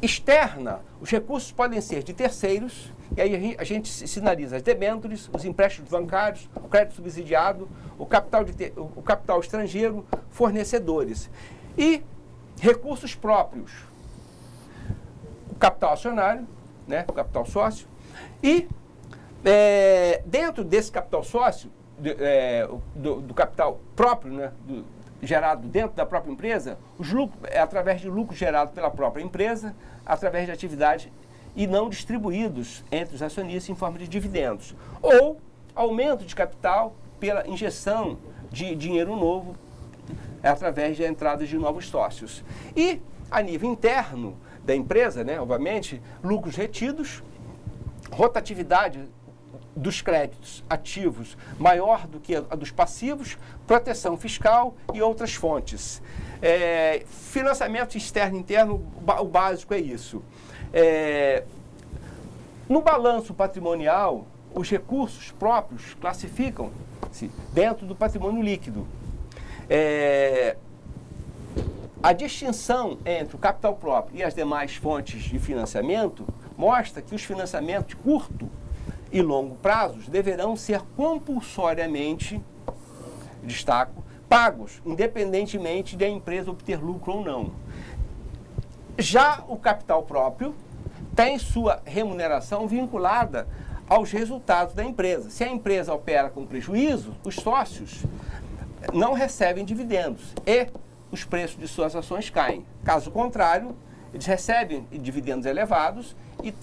Speaker 1: Externa, os recursos podem ser de terceiros, e aí a gente sinaliza as debêntures, os empréstimos bancários, o crédito subsidiado, o capital estrangeiro, fornecedores. E recursos próprios, o capital acionário, né, o capital sócio, e dentro desse capital sócio, do capital próprio, né, gerado dentro da própria empresa, os lucros, através de lucros gerados pela própria empresa, através de atividades e não distribuídos entre os acionistas em forma de dividendos. Ou aumento de capital pela injeção de dinheiro novo através da entrada de novos sócios. E, a nível interno da empresa, né, obviamente, lucros retidos, rotatividade dos créditos ativos maior do que a dos passivos, proteção fiscal e outras fontes. Financiamento externo e interno, o básico é isso. No balanço patrimonial, os recursos próprios classificam-se dentro do patrimônio líquido. A distinção entre o capital próprio e as demais fontes de financiamento mostra que os financiamentos de curto e longo prazos deverão ser compulsoriamente, destaco, pagos, independentemente de a empresa obter lucro ou não. Já o capital próprio tem sua remuneração vinculada aos resultados da empresa. Se a empresa opera com prejuízo, os sócios não recebem dividendos e os preços de suas ações caem. Caso contrário, eles recebem dividendos elevados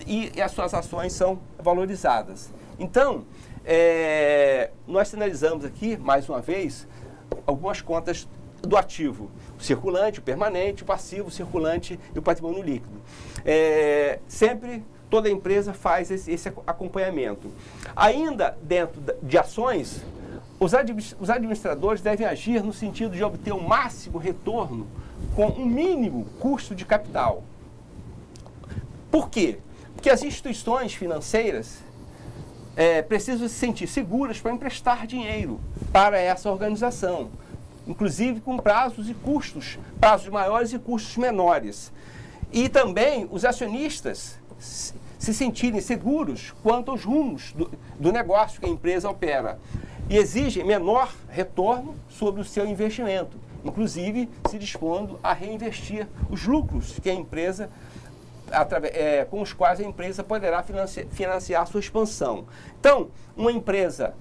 Speaker 1: e as suas ações são valorizadas. Então, nós sinalizamos aqui, mais uma vez, algumas contas do ativo. O circulante, o permanente, o passivo, o circulante e o patrimônio líquido. Sempre toda empresa faz esse acompanhamento. Ainda dentro de ações, os administradores devem agir no sentido de obter o máximo retorno com um mínimo custo de capital. Por quê? Porque as instituições financeiras precisam se sentir seguras para emprestar dinheiro para essa organização, inclusive com prazos e custos, prazos maiores e custos menores. E também os acionistas se sentirem seguros quanto aos rumos do negócio que a empresa opera e exigem menor retorno sobre o seu investimento, inclusive se dispondo a reinvestir os lucros que a empresa com os quais a empresa poderá financiar sua expansão. Então, uma empresa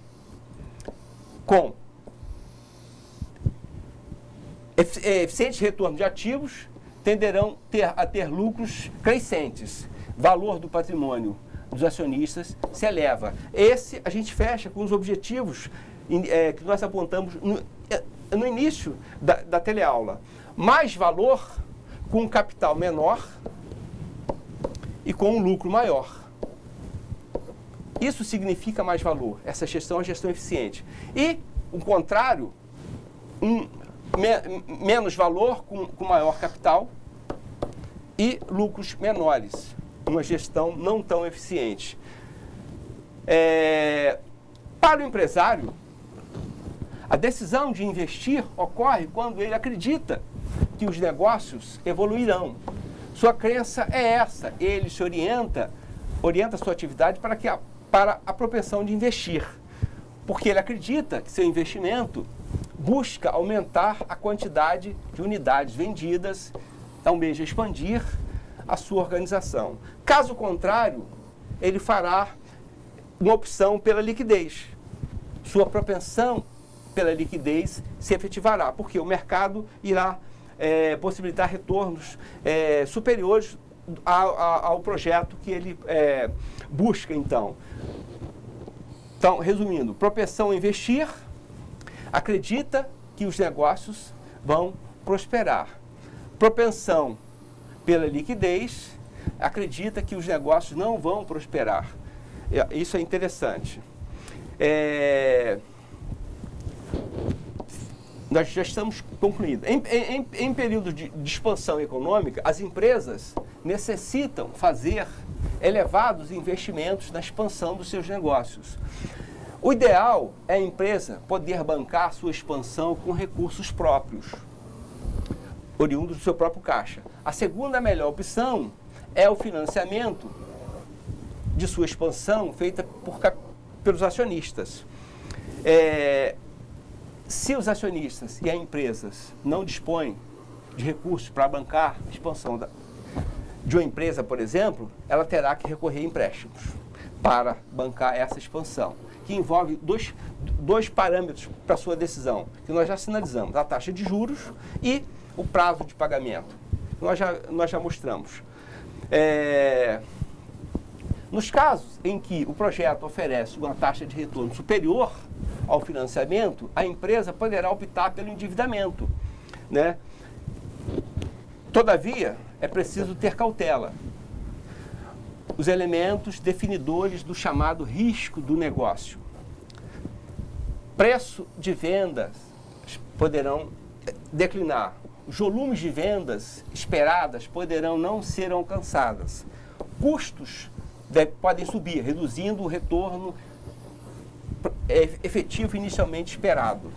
Speaker 1: com eficiente retorno de ativos tenderão a ter lucros crescentes. Valor do patrimônio dos acionistas se eleva. Esse a gente fecha com os objetivos que nós apontamos no início da teleaula. Mais valor com um capital menor e com um lucro maior. Isso significa mais valor. Essa gestão é uma gestão eficiente. E, o contrário, menos valor com maior capital e lucros menores. Uma gestão não tão eficiente. Para o empresário, A decisão de investir ocorre quando ele acredita que os negócios evoluirão. Sua crença é essa, ele se orienta a sua atividade para a propensão de investir, porque ele acredita que seu investimento busca aumentar a quantidade de unidades vendidas, almeja expandir a sua organização. Caso contrário, ele fará uma opção pela liquidez. Sua propensão pela liquidez se efetivará, porque o mercado irá possibilitar retornos superiores ao projeto que ele busca, então. Então, resumindo, propensão a investir, acredita que os negócios vão prosperar. Propensão pela liquidez, acredita que os negócios não vão prosperar. Isso é interessante. Nós já estamos concluindo. Em período de expansão econômica, as empresas necessitam fazer elevados investimentos na expansão dos seus negócios. O ideal é a empresa poder bancar sua expansão com recursos próprios, oriundos do seu próprio caixa. A segunda melhor opção é o financiamento de sua expansão feita pelos acionistas. Se os acionistas e as empresas não dispõem de recursos para bancar a expansão de uma empresa, por exemplo, ela terá que recorrer a empréstimos para bancar essa expansão, que envolve dois parâmetros para sua decisão, que nós já sinalizamos, a taxa de juros e o prazo de pagamento. Nós já mostramos. Nos casos em que o projeto oferece uma taxa de retorno superior ao financiamento, a empresa poderá optar pelo endividamento, né? Todavia, é preciso ter cautela. Os elementos definidores do chamado risco do negócio. Preço de vendas poderão declinar. Os volumes de vendas esperadas poderão não ser alcançadas. Custos podem subir, reduzindo o retorno efetivo inicialmente esperado.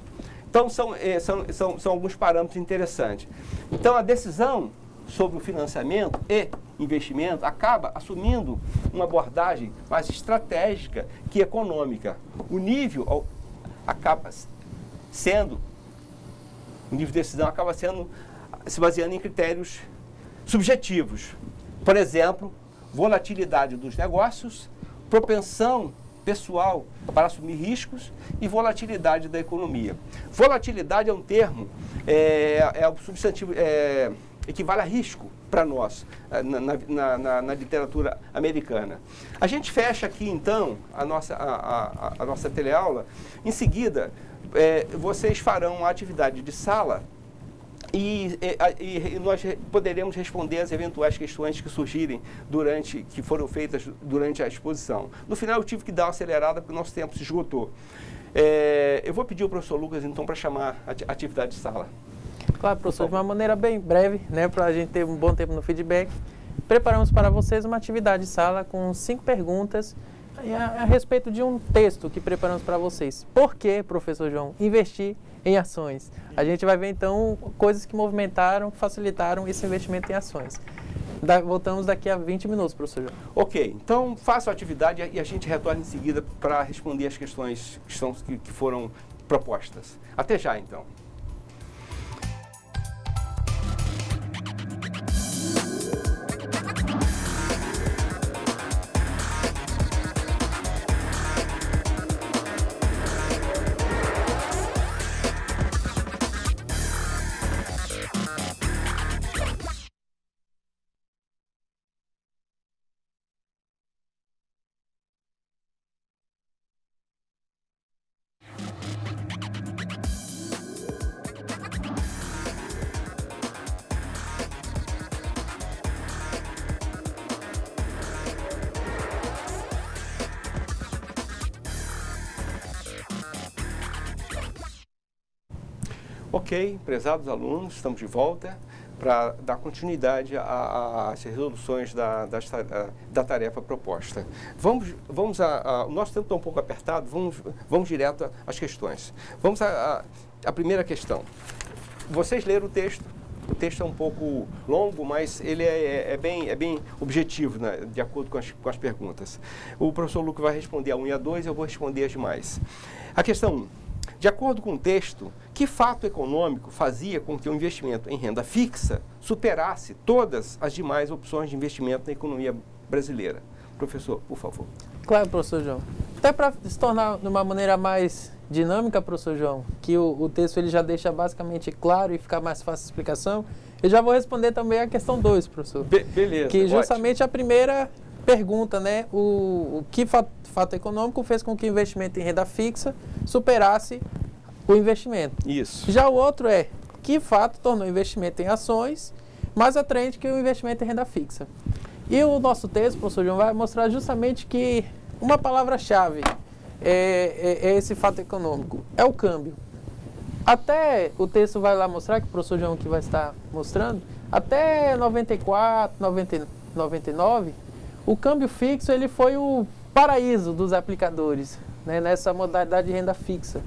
Speaker 1: Então, são alguns parâmetros interessantes. Então, a decisão sobre o financiamento e investimento acaba assumindo uma abordagem mais estratégica que econômica. O nível de decisão acaba se baseando em critérios subjetivos. Por exemplo, volatilidade dos negócios, propensão pessoal para assumir riscos e volatilidade da economia. Volatilidade é um termo, é o substantivo, equivale a risco para nós, na literatura americana. A gente fecha aqui, então, a nossa teleaula. Em seguida, vocês farão uma atividade de sala e nós poderemos responder as eventuais questões que surgirem que foram feitas durante a exposição. No final, eu tive que dar uma acelerada porque o nosso tempo se esgotou. Eu vou pedir ao professor Lucas, então, para chamar a atividade de sala.
Speaker 2: Claro, professor, de uma maneira bem breve, né, para a gente ter um bom tempo no feedback. Preparamos para vocês uma atividade de sala com 5 perguntas a respeito de um texto que preparamos para vocês. Por que, professor João, investir em ações? A gente vai ver, então, coisas que movimentaram, facilitaram esse investimento em ações. Voltamos daqui a 20 minutos, professor João.
Speaker 1: Ok, então faça a atividade e a gente retorna em seguida para responder as questões que foram propostas. Até já, então. Ok, prezados alunos, estamos de volta para dar continuidade às resoluções da tarefa proposta. O nosso tempo está um pouco apertado, vamos direto às questões. Vamos à primeira questão. Vocês leram o texto é um pouco longo, mas ele é bem objetivo, né, de acordo com as perguntas. O professor Lucas vai responder a 1 e a 2, eu vou responder as demais. A questão 1. De acordo com o texto, que fato econômico fazia com que o investimento em renda fixa superasse todas as demais opções de investimento na economia brasileira? Professor, por favor.
Speaker 2: Claro, professor João. Até para se tornar de uma maneira mais dinâmica, professor João, que o texto ele já deixa basicamente claro e ficar mais fácil a explicação, eu já vou responder também a questão 2, professor.
Speaker 1: Beleza.
Speaker 2: Que justamente ótimo. A primeira pergunta, né, o que fato econômico fez com que o investimento em renda fixa superasse o investimento.
Speaker 1: Isso.
Speaker 2: Já o outro é, que fato tornou o investimento em ações mais atraente que o investimento em renda fixa. E o nosso texto, professor João, vai mostrar justamente que uma palavra-chave é esse fato econômico, é o câmbio. Até o texto vai lá mostrar, que o professor João que vai estar mostrando, até 94, 99, o câmbio fixo ele foi o paraíso dos aplicadores, né, nessa modalidade de renda fixa.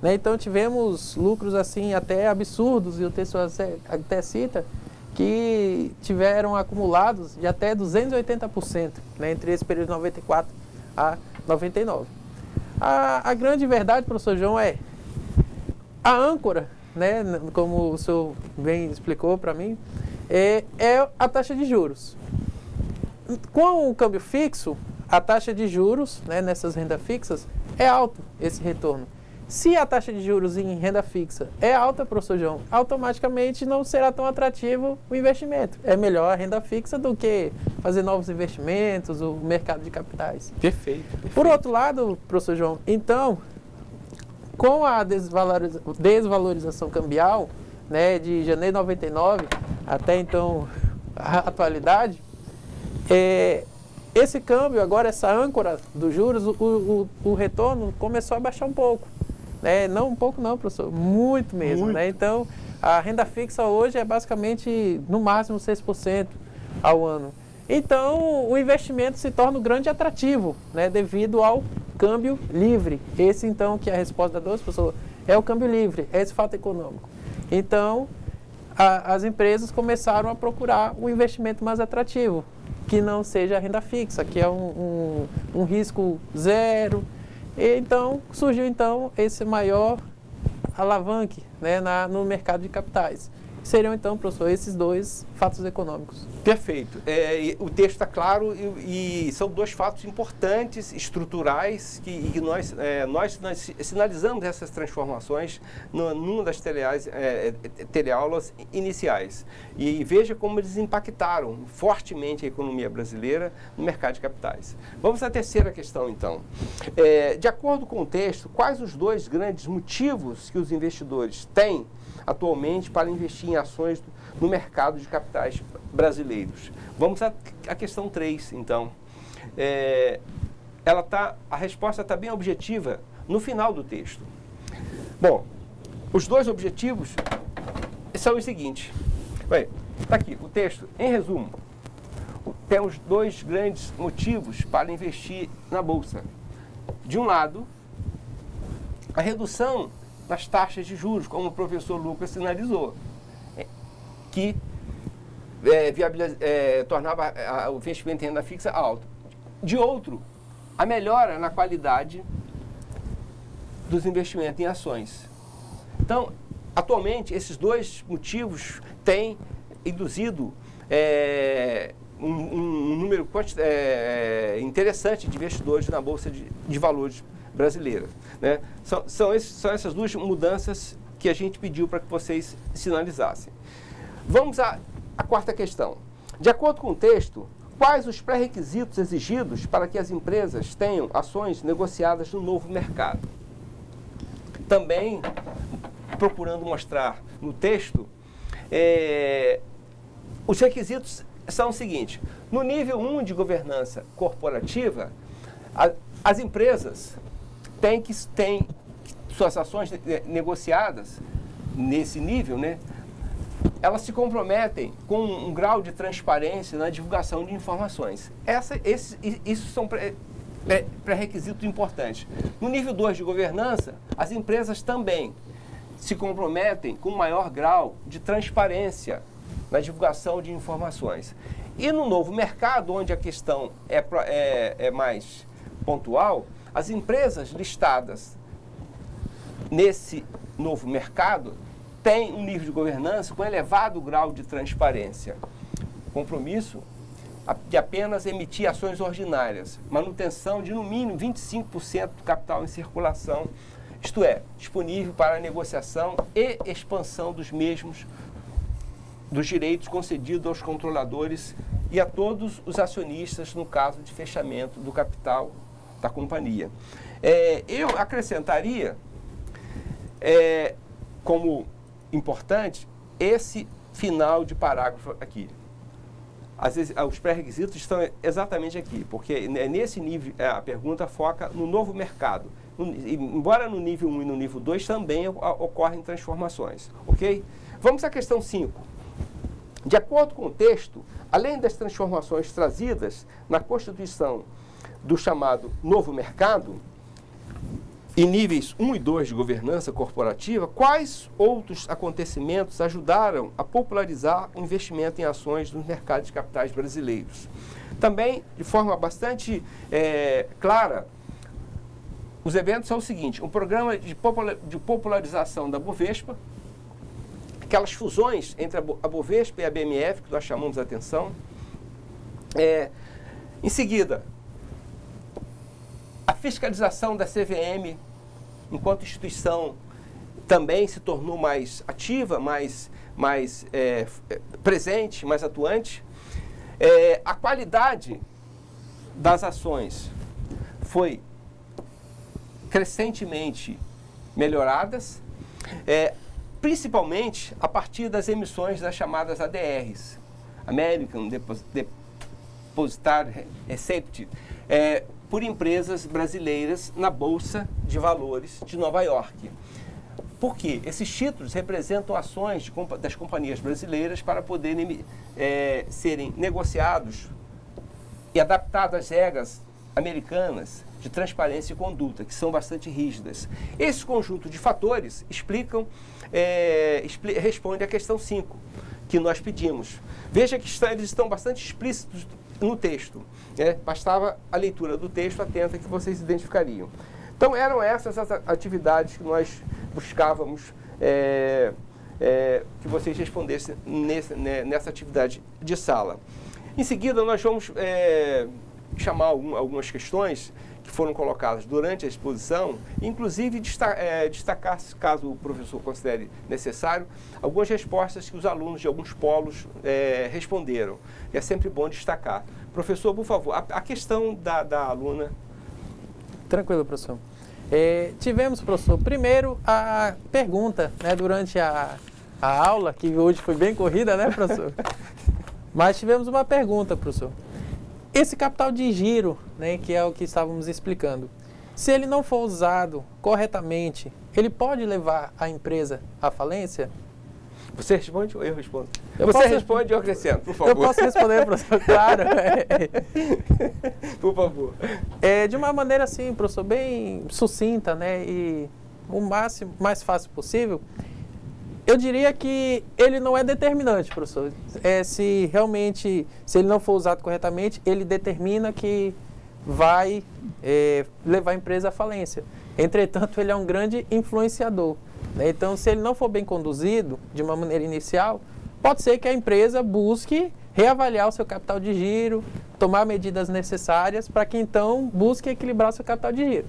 Speaker 2: Né, então tivemos lucros assim até absurdos, e o texto até cita, que tiveram acumulados de até 280%, né, entre esse período de 94 a 99. A grande verdade, professor João, é a âncora, né, como o senhor bem explicou para mim, é a taxa de juros. Com o câmbio fixo, a taxa de juros, né, nessas rendas fixas é alto esse retorno. Se a taxa de juros em renda fixa é alta, professor João, automaticamente não será tão atrativo o investimento. É melhor a renda fixa do que fazer novos investimentos, o mercado de capitais.
Speaker 1: Perfeito.
Speaker 2: Por outro lado, professor João, então, com a desvalorização cambial, né, de janeiro de 99 até então a atualidade, esse câmbio, agora essa âncora dos juros, o retorno começou a baixar um pouco. Não um pouco não, professor, muito mesmo.
Speaker 1: Muito.
Speaker 2: Né? Então, a renda fixa hoje é basicamente, no máximo, 6% ao ano. Então, o investimento se torna um grande atrativo, né, devido ao câmbio livre. Esse, então, que é a resposta da 12, professor, é o câmbio livre, é esse fato econômico. Então, as empresas começaram a procurar um investimento mais atrativo, que não seja a renda fixa, que é um risco zero. E então, surgiu então esse maior alavanque, né, no mercado de capitais. Seriam então, professor, esses dois fatos econômicos.
Speaker 1: Perfeito. O texto está claro e são dois fatos importantes, estruturais, que nós sinalizamos essas transformações numa das teleaulas iniciais. E veja como eles impactaram fortemente a economia brasileira no mercado de capitais. Vamos à terceira questão, então. De acordo com o texto, quais os dois grandes motivos que os investidores têm atualmente para investir em ações no mercado de capitais brasileiros? Vamos à questão 3, então. A resposta está bem objetiva no final do texto. Bom, os dois objetivos são os seguintes. Está aqui o texto. Em resumo, temos dois grandes motivos para investir na Bolsa. De um lado, a redução das taxas de juros, como o professor Lucas sinalizou, que tornava o investimento em renda fixa alto. De outro, a melhora na qualidade dos investimentos em ações. Então, atualmente, esses dois motivos têm induzido um número interessante de investidores na Bolsa de Valores brasileira. Né? São essas duas mudanças que a gente pediu para que vocês sinalizassem. Vamos à quarta questão. De acordo com o texto, quais os pré-requisitos exigidos para que as empresas tenham ações negociadas no novo mercado? Também, procurando mostrar no texto, os requisitos são os seguintes. No nível 1 de governança corporativa, as empresas têm suas ações negociadas nesse nível, né, elas se comprometem com um grau de transparência na divulgação de informações. Isso são pré-requisitos importantes. No nível 2 de governança, as empresas também se comprometem com um maior grau de transparência na divulgação de informações. E no novo mercado, onde a questão é mais pontual, as empresas listadas nesse novo mercado têm um nível de governança com elevado grau de transparência. Compromisso de apenas emitir ações ordinárias, manutenção de no mínimo 25% do capital em circulação, isto é, disponível para a negociação e expansão dos mesmos, dos direitos concedidos aos controladores e a todos os acionistas no caso de fechamento do capital da companhia. Eu acrescentaria, como importante, esse final de parágrafo aqui. Às vezes, os pré-requisitos estão exatamente aqui, porque nesse nível, a pergunta foca no novo mercado. Embora no nível 1 e no nível 2 também ocorrem transformações, ok? Vamos à questão 5. De acordo com o texto, além das transformações trazidas na constituição do chamado novo mercado, em níveis 1 e 2 de governança corporativa, quais outros acontecimentos ajudaram a popularizar o investimento em ações nos mercados de capitais brasileiros? Também, de forma bastante clara, os eventos são o seguinte: um programa de popularização da Bovespa, aquelas fusões entre a Bovespa e a BMF, que nós chamamos a atenção. Em seguida, a fiscalização da CVM, enquanto instituição, também se tornou mais ativa, mais presente, mais atuante. A qualidade das ações foi crescentemente melhoradas, principalmente a partir das emissões das chamadas ADRs, American Depositary Receipt, por empresas brasileiras na Bolsa de Valores de Nova York. Por quê? Esses títulos representam ações das companhias brasileiras para poderem serem negociados e adaptados às regras americanas de transparência e conduta, que são bastante rígidas. Esse conjunto de fatores responde à questão 5, que nós pedimos. Veja que eles estão bastante explícitos no texto. Bastava a leitura do texto atenta que vocês identificariam. Então, eram essas as atividades que nós buscávamos que vocês respondessem nessa atividade de sala. Em seguida, nós vamos chamar algumas questões que foram colocadas durante a exposição, inclusive destacar, caso o professor considere necessário, algumas respostas que os alunos de alguns polos responderam. E é sempre bom destacar. Professor, por favor, a questão da aluna.
Speaker 2: Tranquilo, professor. Tivemos, professor, primeiro a pergunta, né, durante a aula, que hoje foi bem corrida, né, professor? Mas tivemos uma pergunta, professor. Esse capital de giro, né, que é o que estávamos explicando, se ele não for usado corretamente, ele pode levar a empresa à falência?
Speaker 1: Você responde ou eu respondo? Você responde ou eu acrescento, por favor.
Speaker 2: Eu posso responder, professor, claro.
Speaker 1: Por favor.
Speaker 2: De uma maneira assim, professor, bem sucinta, né, e o mais fácil possível, eu diria que ele não é determinante, professor. Se ele não for usado corretamente, ele determina que vai levar a empresa à falência. Entretanto, ele é um grande influenciador, né? Então, se ele não for bem conduzido de uma maneira inicial, pode ser que a empresa busque reavaliar o seu capital de giro, tomar medidas necessárias para que então busque equilibrar o seu capital de giro.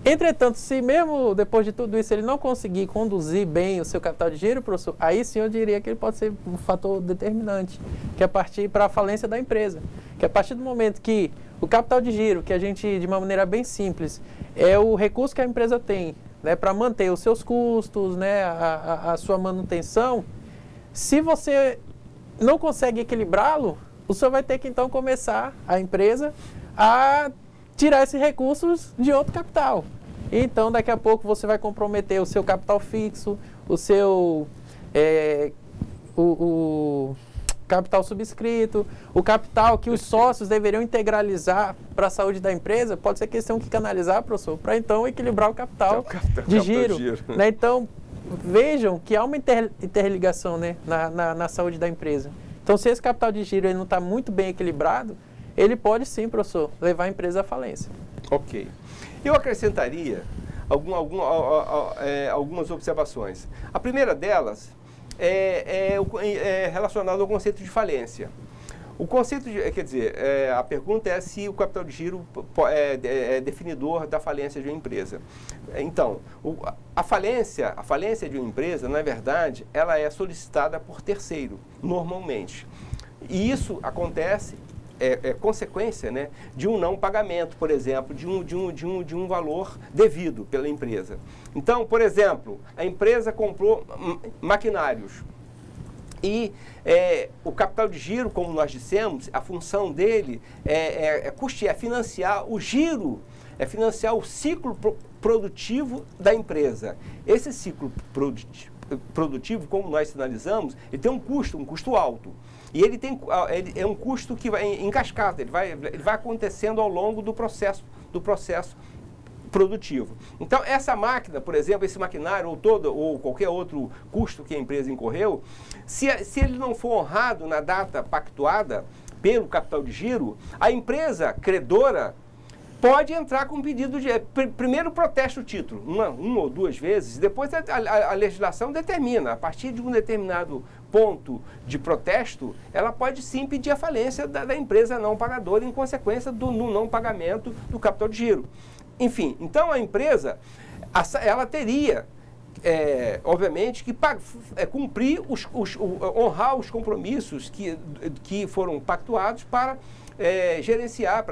Speaker 2: Entretanto, se mesmo depois de tudo isso ele não conseguir conduzir bem o seu capital de giro, professor, aí sim eu diria que ele pode ser um fator determinante, que é partir para a falência da empresa. Que a partir do momento que o capital de giro, que a gente, de uma maneira bem simples, é o recurso que a empresa tem, né, para manter os seus custos, né, a sua manutenção, se você não consegue equilibrá-lo, o senhor vai ter que então começar, a empresa, a tirar esses recursos de outro capital. Então, daqui a pouco você vai comprometer o seu capital fixo, o seu o capital subscrito, o capital que os sócios deveriam integralizar para a saúde da empresa, pode ser que eles tenham que canalizar, professor, para então equilibrar o capital de giro. Né? Então, vejam que há uma interligação, né, na saúde da empresa. Então, se esse capital de giro ele não está muito bem equilibrado, ele pode sim, professor, levar a empresa à falência.
Speaker 1: Ok. Eu acrescentaria algumas observações. A primeira delas é relacionada ao conceito de falência. O conceito de, quer dizer, a pergunta é se o capital de giro é definidor da falência de uma empresa. Então, a falência de uma empresa, na verdade, ela é solicitada por terceiro, normalmente. E isso acontece consequência, né, de um não pagamento, por exemplo, de um valor devido pela empresa. Então, por exemplo, a empresa comprou maquinários e o capital de giro, como nós dissemos, a função dele é financiar o giro, é financiar o ciclo produtivo da empresa. Esse ciclo produtivo, como nós sinalizamos, ele tem um custo alto. E ele é um custo que vai em cascata, ele vai acontecendo ao longo do processo produtivo. Então, essa máquina, por exemplo, esse maquinário ou qualquer outro custo que a empresa incorreu, se ele não for honrado na data pactuada pelo capital de giro, a empresa credora pode entrar com um pedido de... Primeiro protesta o título, uma ou duas vezes, depois a legislação determina, a partir de um determinado ponto de protesto, ela pode sim pedir a falência da empresa não pagadora em consequência do não pagamento do capital de giro. Enfim, então a empresa, ela teria, obviamente, que cumprir, honrar os compromissos que foram pactuados para gerenciar,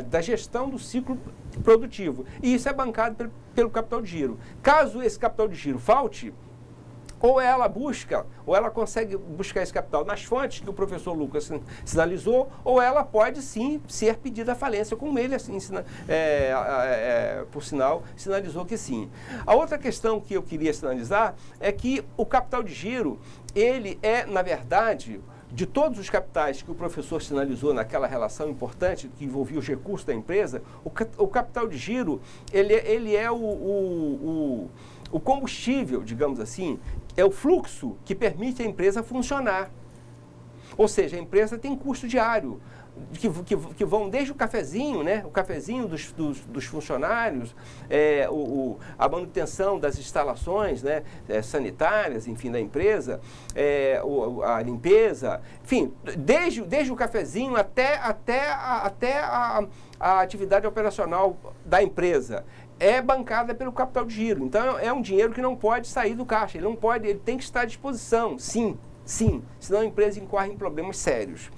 Speaker 1: da gestão do ciclo produtivo. E isso é bancado pelo capital de giro. Caso esse capital de giro falte, ou ela consegue buscar esse capital nas fontes que o professor Lucas sinalizou, ou ela pode sim ser pedida a falência, como ele, assim, por sinal, sinalizou que sim. A outra questão que eu queria sinalizar é que o capital de giro, ele na verdade, de todos os capitais que o professor sinalizou naquela relação importante que envolvia os recursos da empresa, o capital de giro, ele é o combustível, digamos assim, é o fluxo que permite a empresa funcionar. Ou seja, a empresa tem custo diário, que vão desde o cafezinho, né? O cafezinho dos funcionários, a manutenção das instalações, né? Sanitárias, enfim, da empresa, a limpeza, enfim, desde o cafezinho até a atividade operacional da empresa. É bancada pelo capital de giro. Então, é um dinheiro que não pode sair do caixa. Ele tem que estar à disposição, sim, senão a empresa incorre em problemas sérios.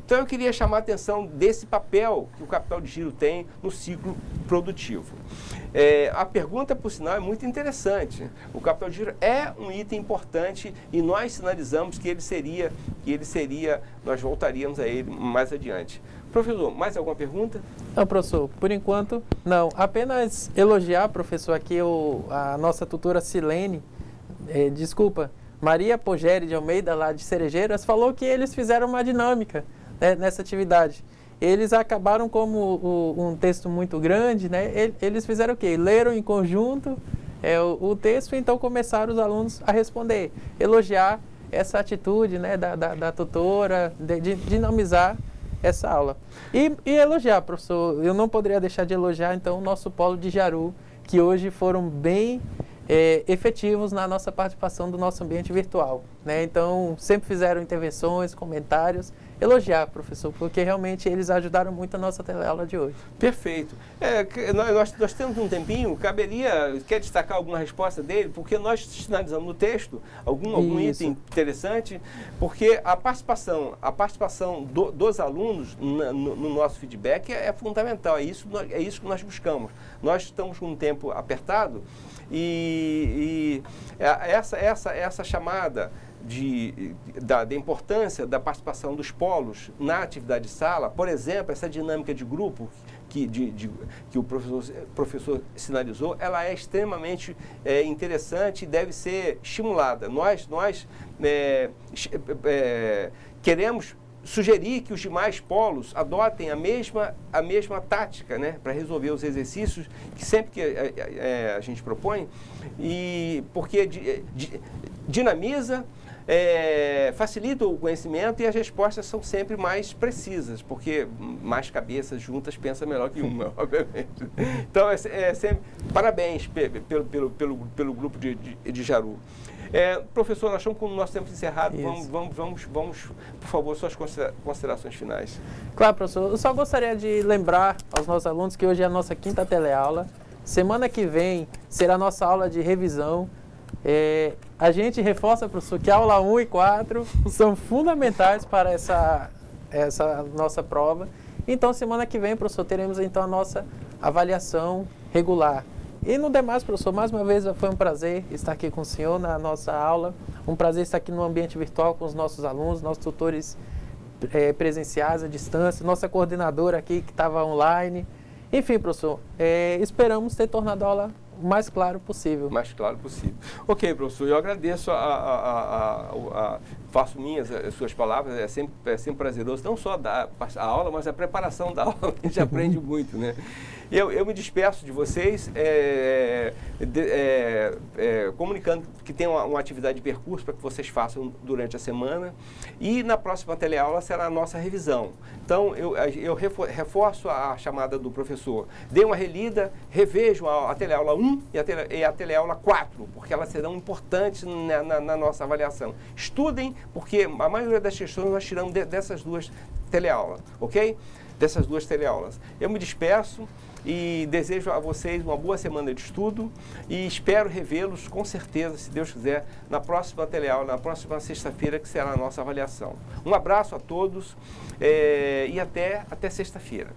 Speaker 1: Então, eu queria chamar a atenção desse papel que o capital de giro tem no ciclo produtivo. A pergunta, por sinal, é muito interessante. O capital de giro é um item importante e nós sinalizamos que ele seria, nós voltaríamos a ele mais adiante. Professor, mais alguma pergunta?
Speaker 2: Não, professor, por enquanto, não. Apenas elogiar, professor, aqui a nossa tutora Silene, Maria Pogeri de Almeida, lá de Cerejeiras, falou que eles fizeram uma dinâmica, né, nessa atividade. Eles acabaram como um texto muito grande, né? Eles fizeram o quê? Leram em conjunto o texto, então começaram os alunos a responder. Elogiar essa atitude, né, da tutora, de dinamizar essa aula. E elogiar, professor, eu não poderia deixar de elogiar, então, o nosso polo de Jaru, que hoje foram bem efetivos na nossa participação do nosso ambiente virtual, né? Então, sempre fizeram intervenções, comentários. Elogiar, professor, porque realmente eles ajudaram muito a nossa teleaula de hoje.
Speaker 1: Perfeito. Nós temos um tempinho, quer destacar alguma resposta dele? Porque nós sinalizamos no texto algum item interessante, porque a participação dos alunos no nosso feedback é fundamental, é isso que nós buscamos. Nós estamos com um tempo apertado e essa chamada da importância da participação dos polos na atividade de sala, por exemplo, essa dinâmica de grupo que o professor sinalizou, ela é extremamente interessante e deve ser estimulada. Nós queremos sugerir que os demais polos adotem a mesma tática, né, para resolver os exercícios que sempre que a gente propõe, e porque dinamiza, facilita o conhecimento e as respostas são sempre mais precisas, porque mais cabeças juntas pensam melhor que uma, obviamente. Então, sempre, parabéns pelo grupo de Jaru. Professor, nós estamos com o nosso tempo encerrado. Vamos, por favor, suas considerações finais.
Speaker 2: Claro, professor. Eu só gostaria de lembrar aos nossos alunos que hoje é a nossa 5ª teleaula. Semana que vem será a nossa aula de revisão. A gente reforça, professor, que a aula 1 e 4 são fundamentais para essa nossa prova. Então, semana que vem, professor, teremos então a nossa avaliação regular. E no demais, professor, mais uma vez foi um prazer estar aqui com o senhor na nossa aula. Um prazer estar aqui no ambiente virtual com os nossos alunos, nossos tutores presenciais à distância, nossa coordenadora aqui que estava online. Enfim, professor, esperamos ter tornado a aula o mais claro possível.
Speaker 1: Mais claro possível. Ok, professor, eu agradeço faço minhas as suas palavras, é sempre prazeroso, não só a aula, mas a preparação da aula, a gente aprende muito, né? Eu me despeço de vocês, comunicando que tem uma atividade de percurso para que vocês façam durante a semana, e na próxima teleaula será a nossa revisão. Então, eu reforço a chamada do professor. Dê uma relida, revejam a teleaula 1 e a teleaula 4, porque elas serão importantes na nossa avaliação. Estudem, porque a maioria das questões nós tiramos dessas duas teleaulas, ok? Dessas duas teleaulas. Eu me despeço e desejo a vocês uma boa semana de estudo e espero revê-los com certeza, se Deus quiser, na próxima teleaula, na próxima sexta-feira, que será a nossa avaliação. Um abraço a todos e até sexta-feira.